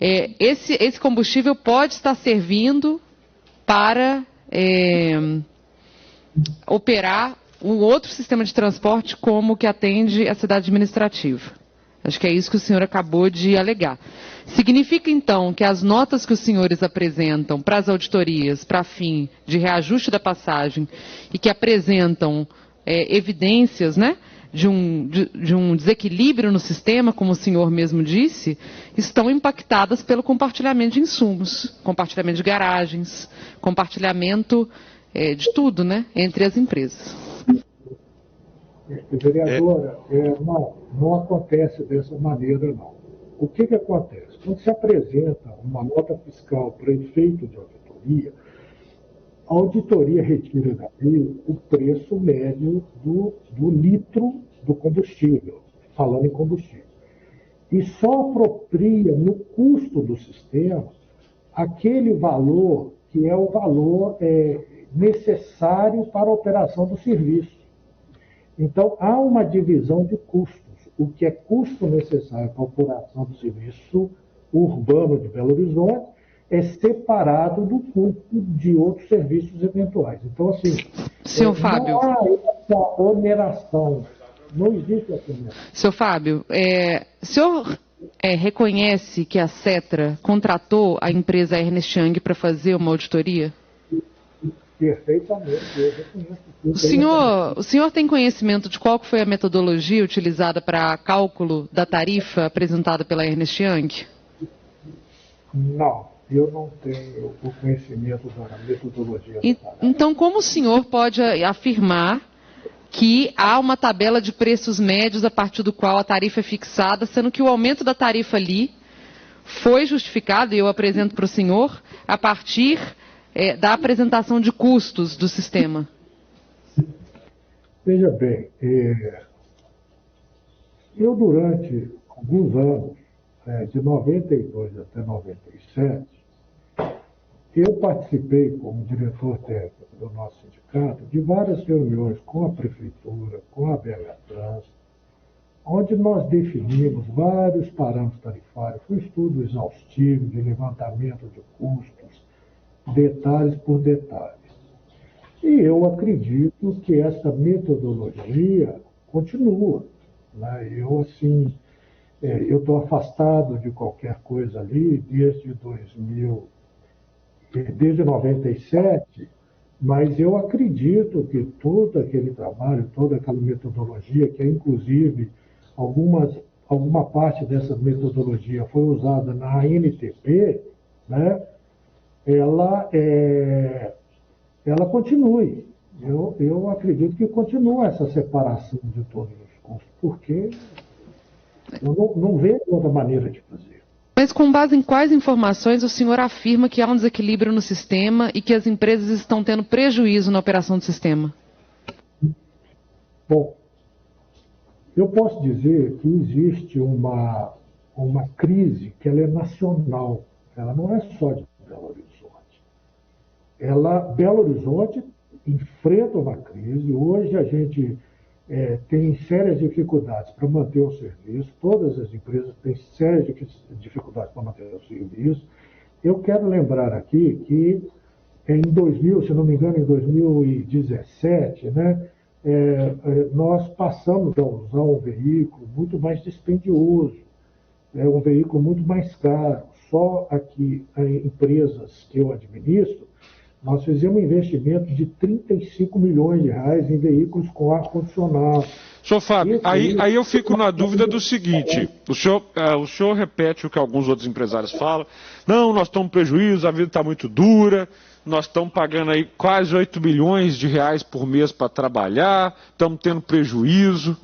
esse combustível pode estar servindo para operar um outro sistema de transporte como que atende a cidade administrativa. Acho que é isso que o senhor acabou de alegar. Significa, então, que as notas que os senhores apresentam para as auditorias, para fim de reajuste da passagem, e que apresentam evidências, né, de um desequilíbrio no sistema, como o senhor mesmo disse, estão impactadas pelo compartilhamento de insumos, compartilhamento de garagens, compartilhamento de tudo, né, entre as empresas. Vereadora, não acontece dessa maneira, não. O que acontece? Quando se apresenta uma nota fiscal para efeito de auditoria, a auditoria retira dali o preço médio do litro do combustível, falando em combustível. E só apropria no custo do sistema aquele valor que é o valor necessário para a operação do serviço. Então, há uma divisão de custos. o que é custo necessário para a operação do serviço urbano de Belo Horizonte é separado do custo de outros serviços eventuais. Então, assim, Senhor Fábio. não há essa oneração. Não existe essa oneração. Senhor Fábio, o senhor reconhece que a Cetra contratou a empresa Ernst Young para fazer uma auditoria? Perfeitamente, eu reconheço. O senhor tem conhecimento de qual foi a metodologia utilizada para cálculo da tarifa apresentada pela Ernst Young? Não, eu não tenho o conhecimento da metodologia. Então, como o senhor pode afirmar que há uma tabela de preços médios a partir do qual a tarifa é fixada, sendo que o aumento da tarifa ali foi justificado, e eu apresento para o senhor, a partir da apresentação de custos do sistema? Veja bem, eu durante alguns anos, de 92 até 97, eu participei como diretor técnico do nosso sindicato de várias reuniões com a prefeitura, com a BH Trans, onde nós definimos vários parâmetros tarifários, foi um estudo exaustivo de levantamento de custos, detalhes por detalhes. E eu acredito que essa metodologia continua, né? Eu estou afastado de qualquer coisa ali desde 97, mas eu acredito que todo aquele trabalho, toda aquela metodologia, que inclusive alguma parte dessa metodologia foi usada na ANTP, né? Ela continue. Eu acredito que continua essa separação de todos os custos, porque eu não vejo outra maneira de fazer. Mas com base em quais informações o senhor afirma que há um desequilíbrio no sistema e que as empresas estão tendo prejuízo na operação do sistema? Bom, eu posso dizer que existe uma crise que ela é nacional, ela não é só de Belo Horizonte. Belo Horizonte enfrenta uma crise, hoje a gente tem sérias dificuldades para manter o serviço, todas as empresas têm sérias dificuldades para manter o serviço. Eu quero lembrar aqui que em 2000, se não me engano, em 2017, né, nós passamos a usar um veículo muito mais dispendioso, um veículo muito mais caro. Só aqui, em empresas que eu administro, nós fizemos um investimento de 35 milhões de reais em veículos com ar-condicionado. Senhor Fábio, aí eu fico na dúvida do seguinte, o senhor repete o que alguns outros empresários falam, não, nós estamos em prejuízo, a vida está muito dura, nós estamos pagando aí quase 8 milhões de reais por mês para trabalhar, estamos tendo prejuízo.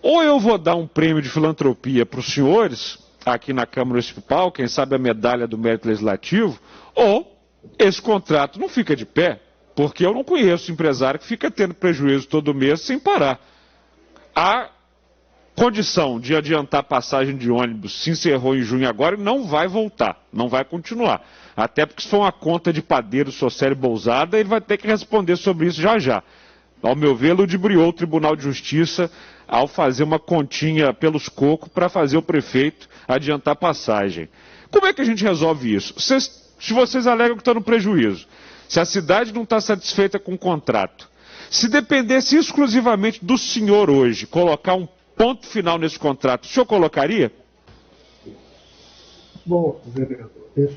Ou eu vou dar um prêmio de filantropia para os senhores, aqui na Câmara Municipal, quem sabe a medalha do mérito legislativo, ou esse contrato não fica de pé, porque eu não conheço empresário que fica tendo prejuízo todo mês sem parar. A condição de adiantar passagem de ônibus se encerrou em junho agora e não vai voltar, não vai continuar. Até porque se for uma conta de padeiro Sociério Bousada, ele vai ter que responder sobre isso já já. Ao meu ver, ludibriou o Tribunal de Justiça ao fazer uma continha pelos cocos para fazer o prefeito adiantar passagem. Como é que a gente resolve isso? Se vocês alegam que estão no prejuízo, se a cidade não está satisfeita com o contrato, se dependesse exclusivamente do senhor hoje colocar um ponto final nesse contrato, o senhor colocaria? Bom, vereador,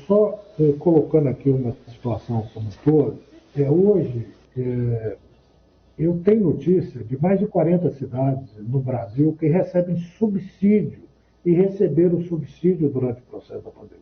só colocando aqui uma situação como um todo, hoje eu tenho notícia de mais de 40 cidades no Brasil que recebem subsídio e receberam subsídio durante o processo da pandemia.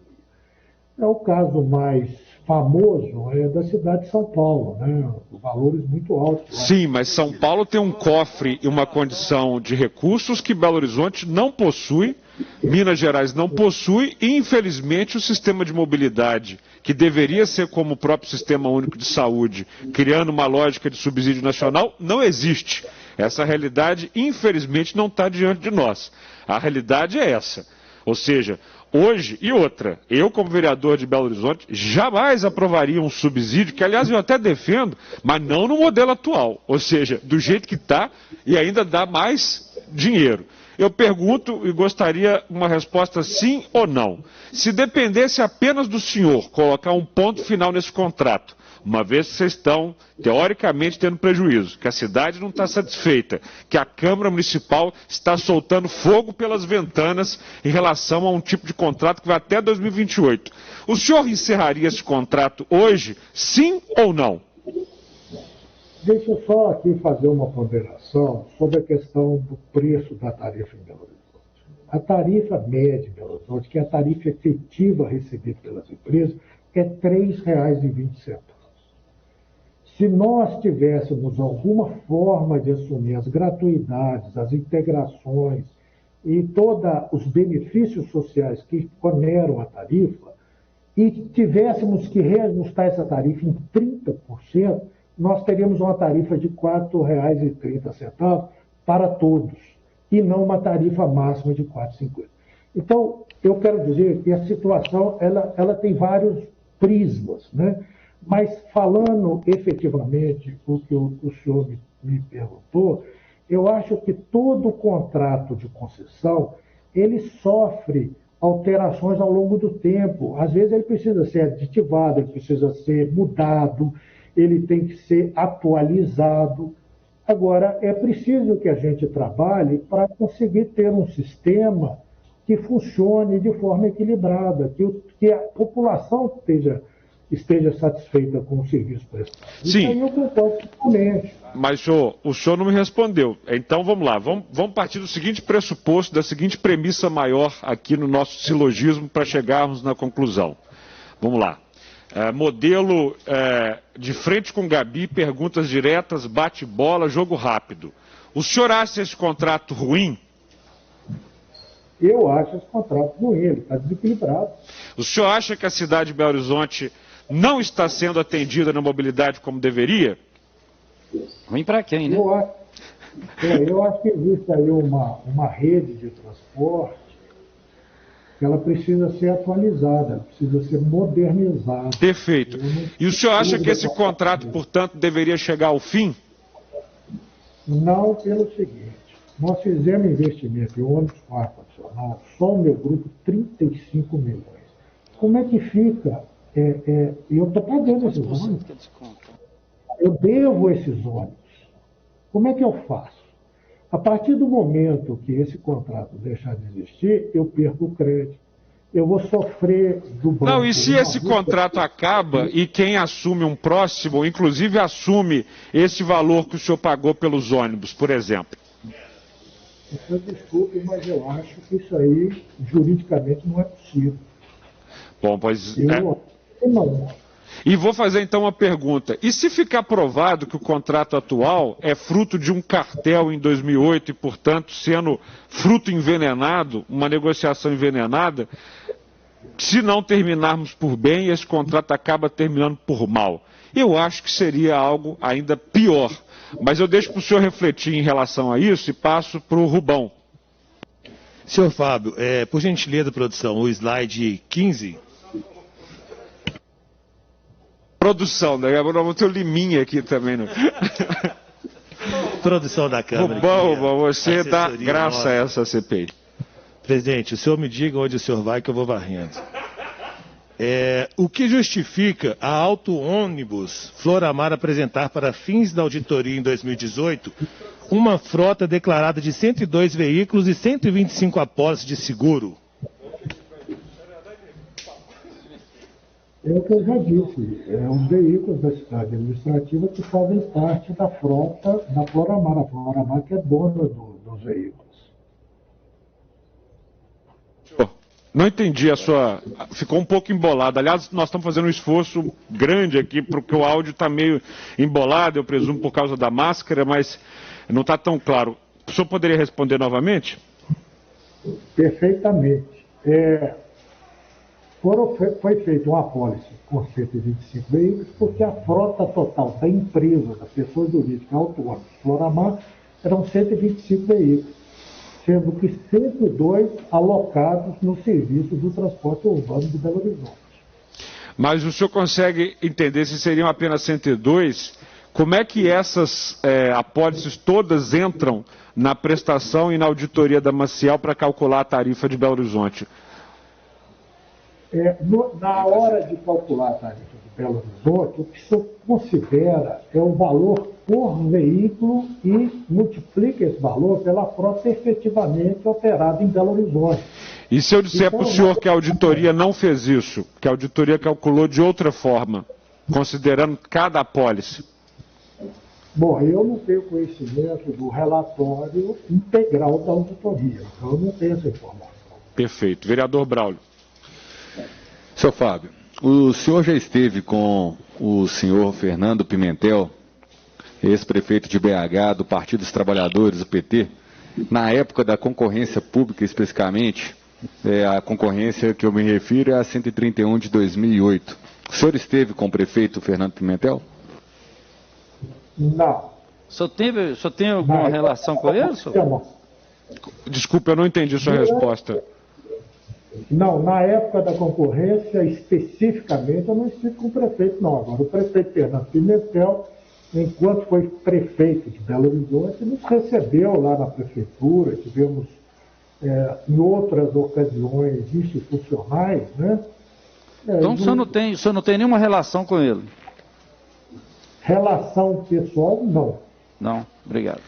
O caso mais famoso é da cidade de São Paulo, né? Valores muito altos. Sim, mas São Paulo tem um cofre e uma condição de recursos que Belo Horizonte não possui, Minas Gerais não possui e, infelizmente, o sistema de mobilidade, que deveria ser como o próprio Sistema Único de Saúde, criando uma lógica de subsídio nacional, não existe. Essa realidade, infelizmente, não está diante de nós. A realidade é essa. Ou seja, hoje, e outra, eu como vereador de Belo Horizonte jamais aprovaria um subsídio, que aliás eu até defendo, mas não no modelo atual, ou seja, do jeito que está e ainda dá mais dinheiro. Eu pergunto e gostaria uma resposta sim ou não. Se dependesse apenas do senhor colocar um ponto final nesse contrato, uma vez que vocês estão, teoricamente, tendo prejuízo, que a cidade não está satisfeita, que a Câmara Municipal está soltando fogo pelas ventanas em relação a um tipo de contrato que vai até 2028. O senhor encerraria esse contrato hoje, sim ou não? Deixa eu só aqui fazer uma ponderação sobre a questão do preço da tarifa em Belo Horizonte. A tarifa média em Belo Horizonte, que é a tarifa efetiva recebida pelas empresas, é R$ 3,20. Se nós tivéssemos alguma forma de assumir as gratuidades, as integrações e todos os benefícios sociais que oneram a tarifa, e tivéssemos que reajustar essa tarifa em 30%, nós teríamos uma tarifa de R$ 4,30 para todos, e não uma tarifa máxima de R$ 4,50. Então, eu quero dizer que a situação ela tem vários prismas, né? Mas falando efetivamente o que o senhor me perguntou, eu acho que todo contrato de concessão, ele sofre alterações ao longo do tempo. Às vezes ele precisa ser aditivado, ele precisa ser mudado, ele tem que ser atualizado. Agora, é preciso que a gente trabalhe para conseguir ter um sistema que funcione de forma equilibrada, que a população esteja satisfeita com o serviço prestado. Sim. Isso aí eu concordo totalmente. Mas o senhor não me respondeu. Então vamos lá, vamos partir do seguinte pressuposto, da seguinte premissa maior aqui no nosso silogismo para chegarmos na conclusão. Vamos lá. Modelo de frente com Gabi, perguntas diretas, bate-bola, jogo rápido. O senhor acha esse contrato ruim? Eu acho esse contrato ruim, ele está desequilibrado. O senhor acha que a cidade de Belo Horizonte não está sendo atendida na mobilidade como deveria? Ruim para quem, né? Eu acho que existe aí uma rede de transporte que ela precisa ser atualizada, ela precisa ser modernizada. Perfeito. E o senhor acha que esse contrato, portanto, deveria chegar ao fim? Não, pelo seguinte, nós fizemos investimento em ônibus com ar-condicionado, só o meu grupo, 35 milhões. Como é que fica? Eu estou pagando esses ônibus. Eu devo esses ônibus. Como é que eu faço? A partir do momento que esse contrato deixar de existir, eu perco o crédito. Eu vou sofrer do banco. Não, e se esse contrato acaba e quem assume um próximo, inclusive assume esse valor que o senhor pagou pelos ônibus, por exemplo? Desculpe, mas eu acho que isso aí, juridicamente, não é possível. Bom, pois... Não. E vou fazer então uma pergunta. E se ficar provado que o contrato atual é fruto de um cartel em 2008 e, portanto, sendo fruto envenenado, uma negociação envenenada, se não terminarmos por bem, esse contrato acaba terminando por mal? Eu acho que seria algo ainda pior. Mas eu deixo para o senhor refletir em relação a isso e passo para o Rubão. Senhor Fábio, por gentileza, produção, o slide 15... Produção, né? Vamos ter o Liminha aqui também. Né? Produção da Câmara. Rubão, você dá graça a essa CPI. Presidente, o senhor me diga onde o senhor vai que eu vou varrendo. O que justifica a Auto Ônibus Floramar apresentar para fins da auditoria em 2018 uma frota declarada de 102 veículos e 125 apólices de seguro? É o que eu já disse, os veículos da cidade administrativa que fazem parte da frota da Floramar, a Floramar que é dona dos veículos. Não entendi a sua... Ficou um pouco embolado. Aliás, nós estamos fazendo um esforço grande aqui, porque o áudio está meio embolado, eu presumo por causa da máscara, mas não está tão claro. O senhor poderia responder novamente? Perfeitamente. Foi feita uma apólice com 125 veículos, porque a frota total da empresa, da pessoa jurídica autônoma, Floramar, eram 125 veículos, sendo que 102 alocados no serviço do transporte urbano de Belo Horizonte. Mas o senhor consegue entender se seriam apenas 102 como é que essas apólices todas entram na prestação e na auditoria da Maciel para calcular a tarifa de Belo Horizonte? Na hora de calcular a tarifa de Belo Horizonte, o que se considera é o valor por veículo e multiplica esse valor pela frota efetivamente operada em Belo Horizonte. E se eu disser para o senhor que a auditoria não fez isso, que a auditoria calculou de outra forma, considerando cada apólice? Bom, eu não tenho conhecimento do relatório integral da auditoria, então eu não tenho essa informação. Perfeito. Vereador Braulio. Senhor Fábio, o senhor já esteve com o senhor Fernando Pimentel, ex-prefeito de BH, do Partido dos Trabalhadores, do PT, na época da concorrência pública especificamente, a concorrência que eu me refiro é a 131 de 2008. O senhor esteve com o prefeito Fernando Pimentel? Não. O senhor tem alguma relação com ele, senhor? Desculpa, eu não entendi sua resposta. Não, na época da concorrência, especificamente, eu não estive com o prefeito, não. Agora, o prefeito Fernando Pimentel, enquanto foi prefeito de Belo Horizonte, nos recebeu lá na prefeitura, tivemos em outras ocasiões institucionais, né? Então o senhor não tem nenhuma relação com ele? Relação pessoal, não. Não, obrigado.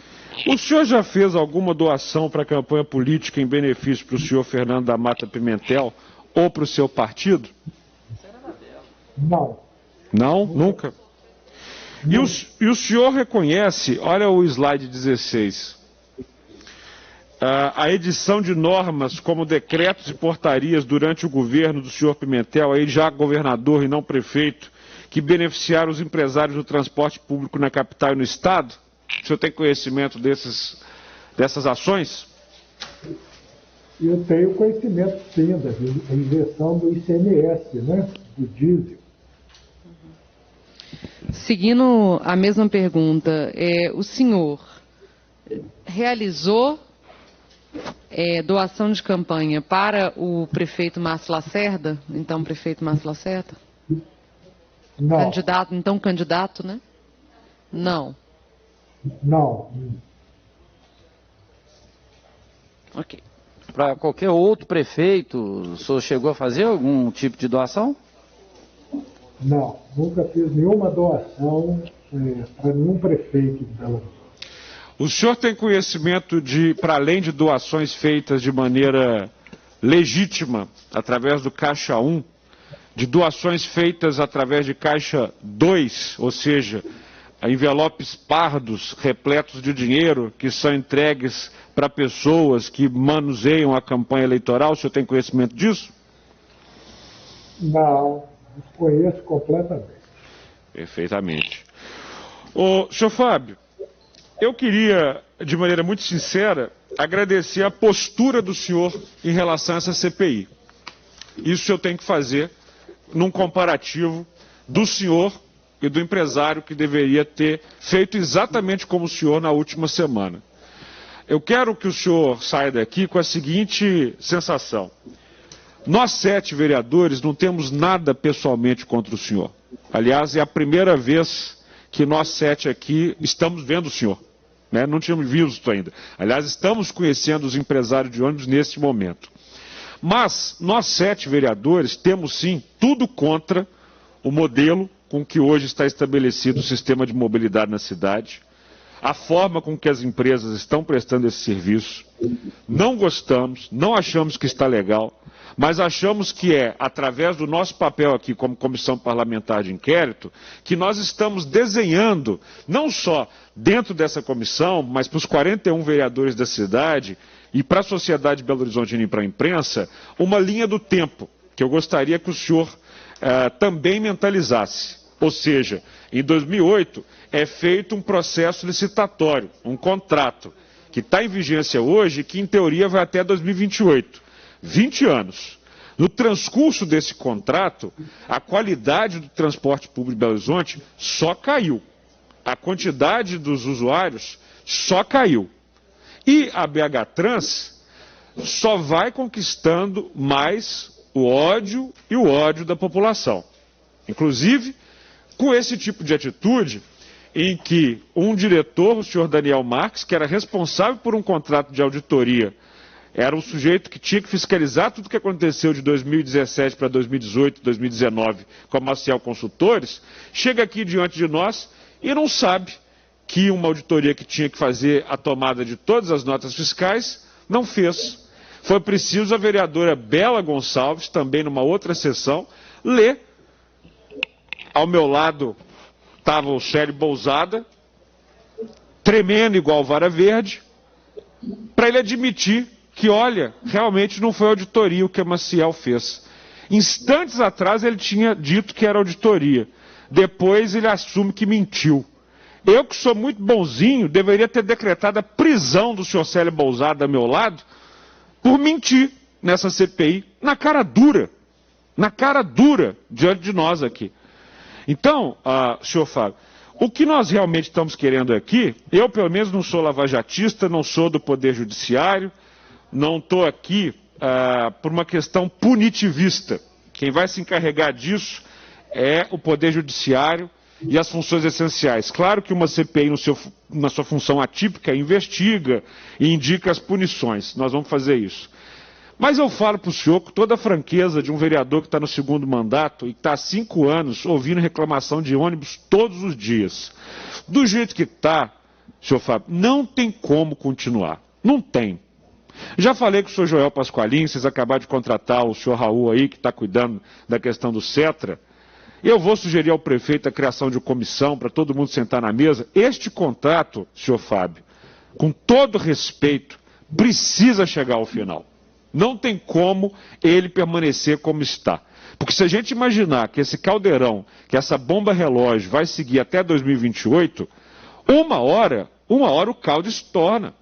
O senhor já fez alguma doação para a campanha política em benefício para o senhor Fernando da Mata Pimentel ou para o seu partido? Não. Não? Nunca? E o senhor reconhece, olha o slide 16, a edição de normas como decretos e portarias durante o governo do senhor Pimentel, aí já governador e não prefeito, que beneficiaram os empresários do transporte público na capital e no estado? O senhor tem conhecimento dessas ações? Eu tenho conhecimento, sim, da injeção do ICMS, né, do diesel. Seguindo a mesma pergunta, o senhor realizou doação de campanha para o prefeito Márcio Lacerda, então prefeito Márcio Lacerda? Não. Candidato, né? Não. Não. Ok. Para qualquer outro prefeito, o senhor chegou a fazer algum tipo de doação? Não, nunca fiz nenhuma doação para nenhum prefeito de Belo Horizonte. O senhor tem conhecimento de, para além de doações feitas de maneira legítima, através do Caixa 1, de doações feitas através de Caixa 2, ou seja, envelopes pardos repletos de dinheiro que são entregues para pessoas que manuseiam a campanha eleitoral? O senhor tem conhecimento disso? Não, desconheço completamente. Perfeitamente. Senhor Fábio, eu queria, de maneira muito sincera, agradecer a postura do senhor em relação a essa CPI. Isso eu tenho que fazer num comparativo do senhor e do empresário que deveria ter feito exatamente como o senhor na última semana. Eu quero que o senhor saia daqui com a seguinte sensação. Nós 7 vereadores não temos nada pessoalmente contra o senhor. Aliás, é a primeira vez que nós 7 aqui estamos vendo o senhor. Né? Não tínhamos visto ainda. Aliás, estamos conhecendo os empresários de ônibus neste momento. Mas nós 7 vereadores temos sim tudo contra o modelo com que hoje está estabelecido o sistema de mobilidade na cidade, a forma com que as empresas estão prestando esse serviço. Não gostamos, não achamos que está legal, mas achamos que através do nosso papel aqui como comissão parlamentar de inquérito, que nós estamos desenhando, não só dentro dessa comissão, mas para os 41 vereadores da cidade e para a sociedade de Belo Horizonte e para a imprensa, uma linha do tempo, que eu gostaria que o senhor também mentalizasse. Ou seja, em 2008 é feito um processo licitatório, um contrato, que está em vigência hoje e que em teoria vai até 2028. 20 anos. No transcurso desse contrato, a qualidade do transporte público de Belo Horizonte só caiu. A quantidade dos usuários só caiu. E a BH Trans só vai conquistando mais o ódio da população. Inclusive, com esse tipo de atitude, em que um diretor, o senhor Daniel Marques, que era responsável por um contrato de auditoria, era o sujeito que tinha que fiscalizar tudo o que aconteceu de 2017 para 2018, 2019 com a Maciel Consultores, chega aqui diante de nós e não sabe que uma auditoria que tinha que fazer a tomada de todas as notas fiscais não fez. Foi preciso a vereadora Bela Gonçalves, também numa outra sessão, ler. Ao meu lado estava o Célio Bousada, tremendo igual vara verde, para ele admitir que, olha, realmente não foi auditoria o que a Maciel fez. Instantes atrás ele tinha dito que era auditoria. Depois ele assume que mentiu. Eu, que sou muito bonzinho, deveria ter decretado a prisão do senhor Célio Bousada ao meu lado por mentir nessa CPI, na cara dura, diante de nós aqui. Então, senhor Fábio, o que nós realmente estamos querendo aqui, eu pelo menos não sou lavajatista, não sou do Poder Judiciário, não estou aqui por uma questão punitivista. Quem vai se encarregar disso é o Poder Judiciário e as funções essenciais. Claro que uma CPI, na sua função atípica, investiga e indica as punições. Nós vamos fazer isso. Mas eu falo para o senhor com toda a franqueza de um vereador que está no segundo mandato e que está há 5 anos ouvindo reclamação de ônibus todos os dias. Do jeito que está, senhor Fábio, não tem como continuar. Não tem. Já falei com o senhor Joel Pasqualin, vocês acabaram de contratar o senhor Raul aí, que está cuidando da questão do Cetra. Eu vou sugerir ao prefeito a criação de comissão para todo mundo sentar na mesa. Este contrato, senhor Fábio, com todo respeito, precisa chegar ao final. Não tem como ele permanecer como está. Porque se a gente imaginar que esse caldeirão, que essa bomba relógio vai seguir até 2028, uma hora o caldo estoura.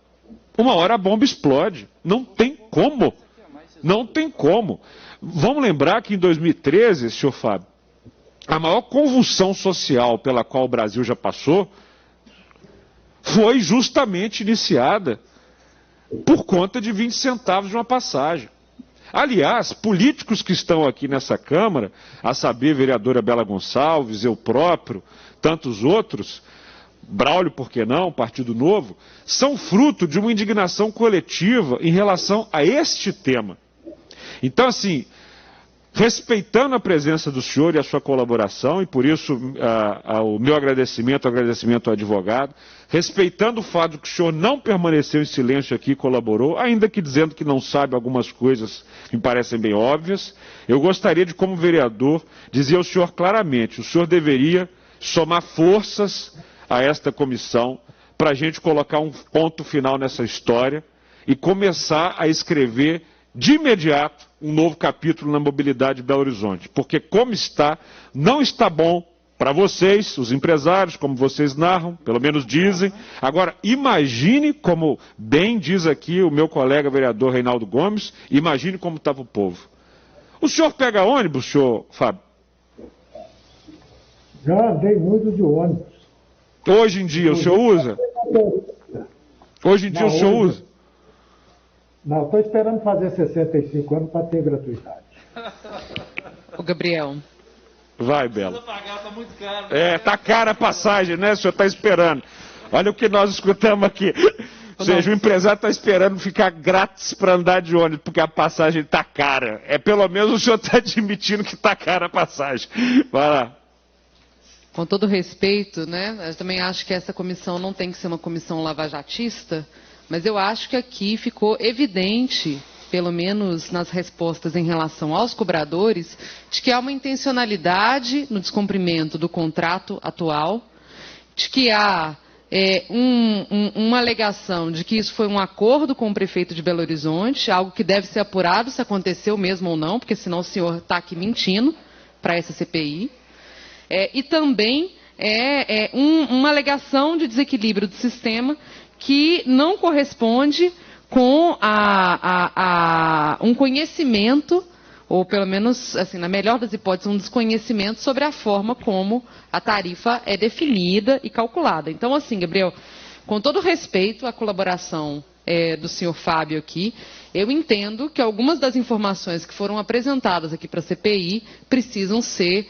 Uma hora a bomba explode. Não tem como. Não tem como. Vamos lembrar que em 2013, senhor Fábio, a maior convulsão social pela qual o Brasil já passou foi justamente iniciada por conta de 20 centavos de uma passagem. Aliás, políticos que estão aqui nessa Câmara, a saber, vereadora Bela Gonçalves, eu próprio, tantos outros, Braulio, por que não, Partido Novo, são fruto de uma indignação coletiva em relação a este tema. Então, assim, respeitando a presença do senhor e a sua colaboração, e por isso o meu agradecimento ao advogado, respeitando o fato de que o senhor não permaneceu em silêncio aqui e colaborou, ainda que dizendo que não sabe algumas coisas que me parecem bem óbvias, eu gostaria de, como vereador, dizer ao senhor claramente, o senhor deveria somar forças a esta comissão para a gente colocar um ponto final nessa história e começar a escrever de imediato um novo capítulo na mobilidade de Belo Horizonte. Porque como está, não está bom para vocês, os empresários, como vocês narram, pelo menos dizem. Agora, imagine, como bem diz aqui o meu colega vereador Reinaldo Gomes, imagine como estava o povo. O senhor pega ônibus, senhor Fábio? Já andei muito de ônibus. Hoje em dia o senhor usa? Hoje em dia o senhor usa? Não, estou esperando fazer 65 anos para ter gratuidade. Ô, Gabriel. Vai, Bela. Tá cara a passagem, né? O senhor está esperando. Olha o que nós escutamos aqui. Ou seja, o empresário está esperando ficar grátis para andar de ônibus, porque a passagem está cara. Pelo menos o senhor está admitindo que está cara a passagem. Vai lá. Com todo respeito, né? Eu também acho que essa comissão não tem que ser uma comissão lavajatista, mas eu acho que aqui ficou evidente, pelo menos nas respostas em relação aos cobradores, de que há uma intencionalidade no descumprimento do contrato atual, de que há uma alegação de que isso foi um acordo com o prefeito de Belo Horizonte, algo que deve ser apurado se aconteceu mesmo ou não, porque senão o senhor está aqui mentindo para essa CPI. E também uma alegação de desequilíbrio do sistema que não corresponde com um conhecimento, ou pelo menos, assim, na melhor das hipóteses, um desconhecimento sobre a forma como a tarifa é definida e calculada. Então, assim, Gabriel, com todo respeito à colaboração do senhor Fábio aqui, eu entendo que algumas das informações que foram apresentadas aqui para a CPI precisam ser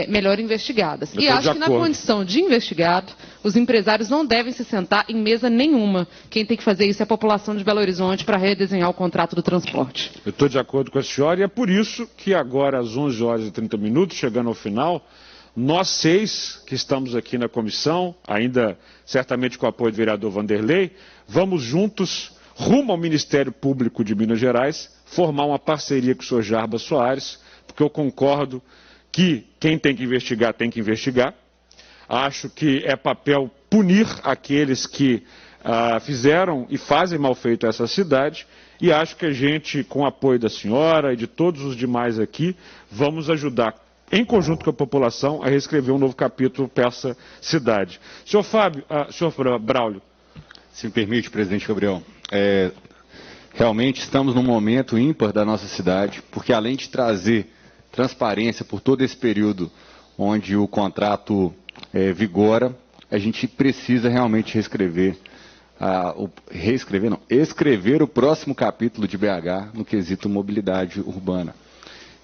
melhor investigadas. E acho que na condição de investigado, os empresários não devem se sentar em mesa nenhuma. Quem tem que fazer isso é a população de Belo Horizonte para redesenhar o contrato do transporte. Eu estou de acordo com a senhora e é por isso que agora às 11 horas e 30 minutos, chegando ao final, nós 6 que estamos aqui na comissão, ainda certamente com o apoio do vereador Vanderlei, vamos juntos, rumo ao Ministério Público de Minas Gerais, formar uma parceria com o senhor Jarbas Soares, porque eu concordo que quem tem que investigar, tem que investigar. Acho que é papel punir aqueles que fizeram e fazem mal feito a essa cidade, e acho que a gente, com o apoio da senhora e de todos os demais aqui, vamos ajudar, em conjunto com a população, a reescrever um novo capítulo para essa cidade. Senhor Fábio, senhor Braulio. Se me permite, presidente Gabriel, realmente estamos num momento ímpar da nossa cidade, porque além de trazer transparência por todo esse período onde o contrato vigora, a gente precisa realmente escrever o próximo capítulo de BH no quesito mobilidade urbana.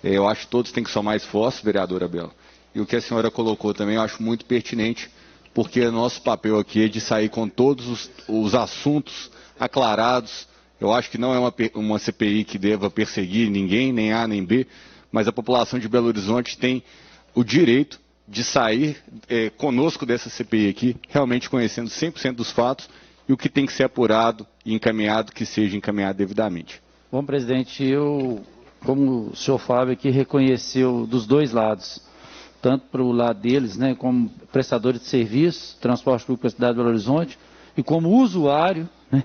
Eu acho que todos têm que somar esforço, vereadora Bela. E o que a senhora colocou também eu acho muito pertinente, porque o nosso papel aqui é de sair com todos os assuntos aclarados. Eu acho que não é uma CPI que deva perseguir ninguém, nem A nem B, mas a população de Belo Horizonte tem o direito de sair conosco dessa CPI aqui, realmente conhecendo 100% dos fatos e o que tem que ser apurado e encaminhado, que seja encaminhado devidamente. Bom, presidente, como o senhor Fábio aqui reconheceu dos dois lados, tanto para o lado deles, né, como prestadores de serviço, transporte público para a cidade de Belo Horizonte, e como usuário, né,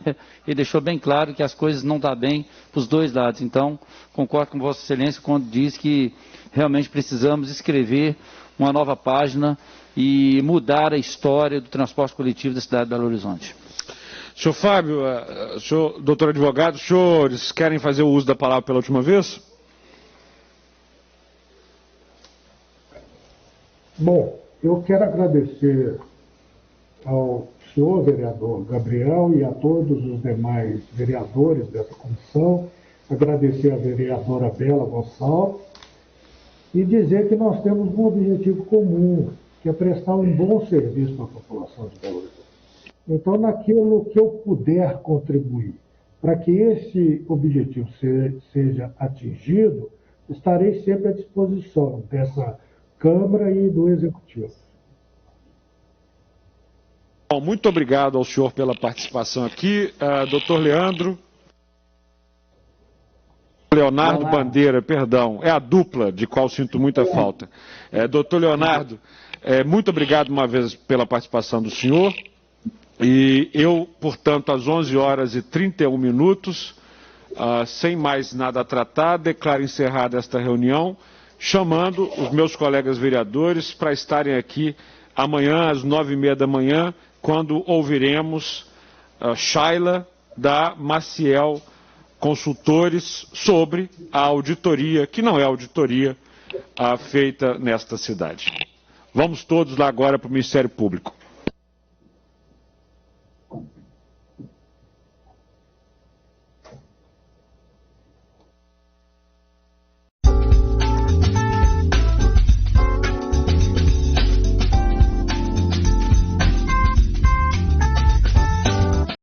ele deixou bem claro que as coisas não estão bem para os dois lados. Então, concordo com Vossa Excelência quando diz que realmente precisamos escrever uma nova página e mudar a história do transporte coletivo da cidade de Belo Horizonte. Senhor Fábio, senhor doutor advogado, os senhores querem fazer o uso da palavra pela última vez? Bom, eu quero agradecer ao senhor vereador Gabriel e a todos os demais vereadores dessa comissão, agradecer à vereadora Bela Gonçalves e dizer que nós temos um objetivo comum, que é prestar um bom serviço para a população de Belo Horizonte. Então, naquilo que eu puder contribuir para que esse objetivo seja atingido, estarei sempre à disposição dessa Câmara e do Executivo. Bom, muito obrigado ao senhor pela participação aqui. Doutor Leonardo Bandeira, perdão, é a dupla de qual sinto muita falta. Doutor Leonardo, muito obrigado uma vez pela participação do senhor. E eu, portanto, às 11 horas e 31 minutos, sem mais nada a tratar, declaro encerrada esta reunião, chamando os meus colegas vereadores para estarem aqui amanhã, às 9h30 da manhã, quando ouviremos Shaila da Maciel Consultores sobre a auditoria, que não é auditoria, feita nesta cidade. Vamos todos lá agora para o Ministério Público.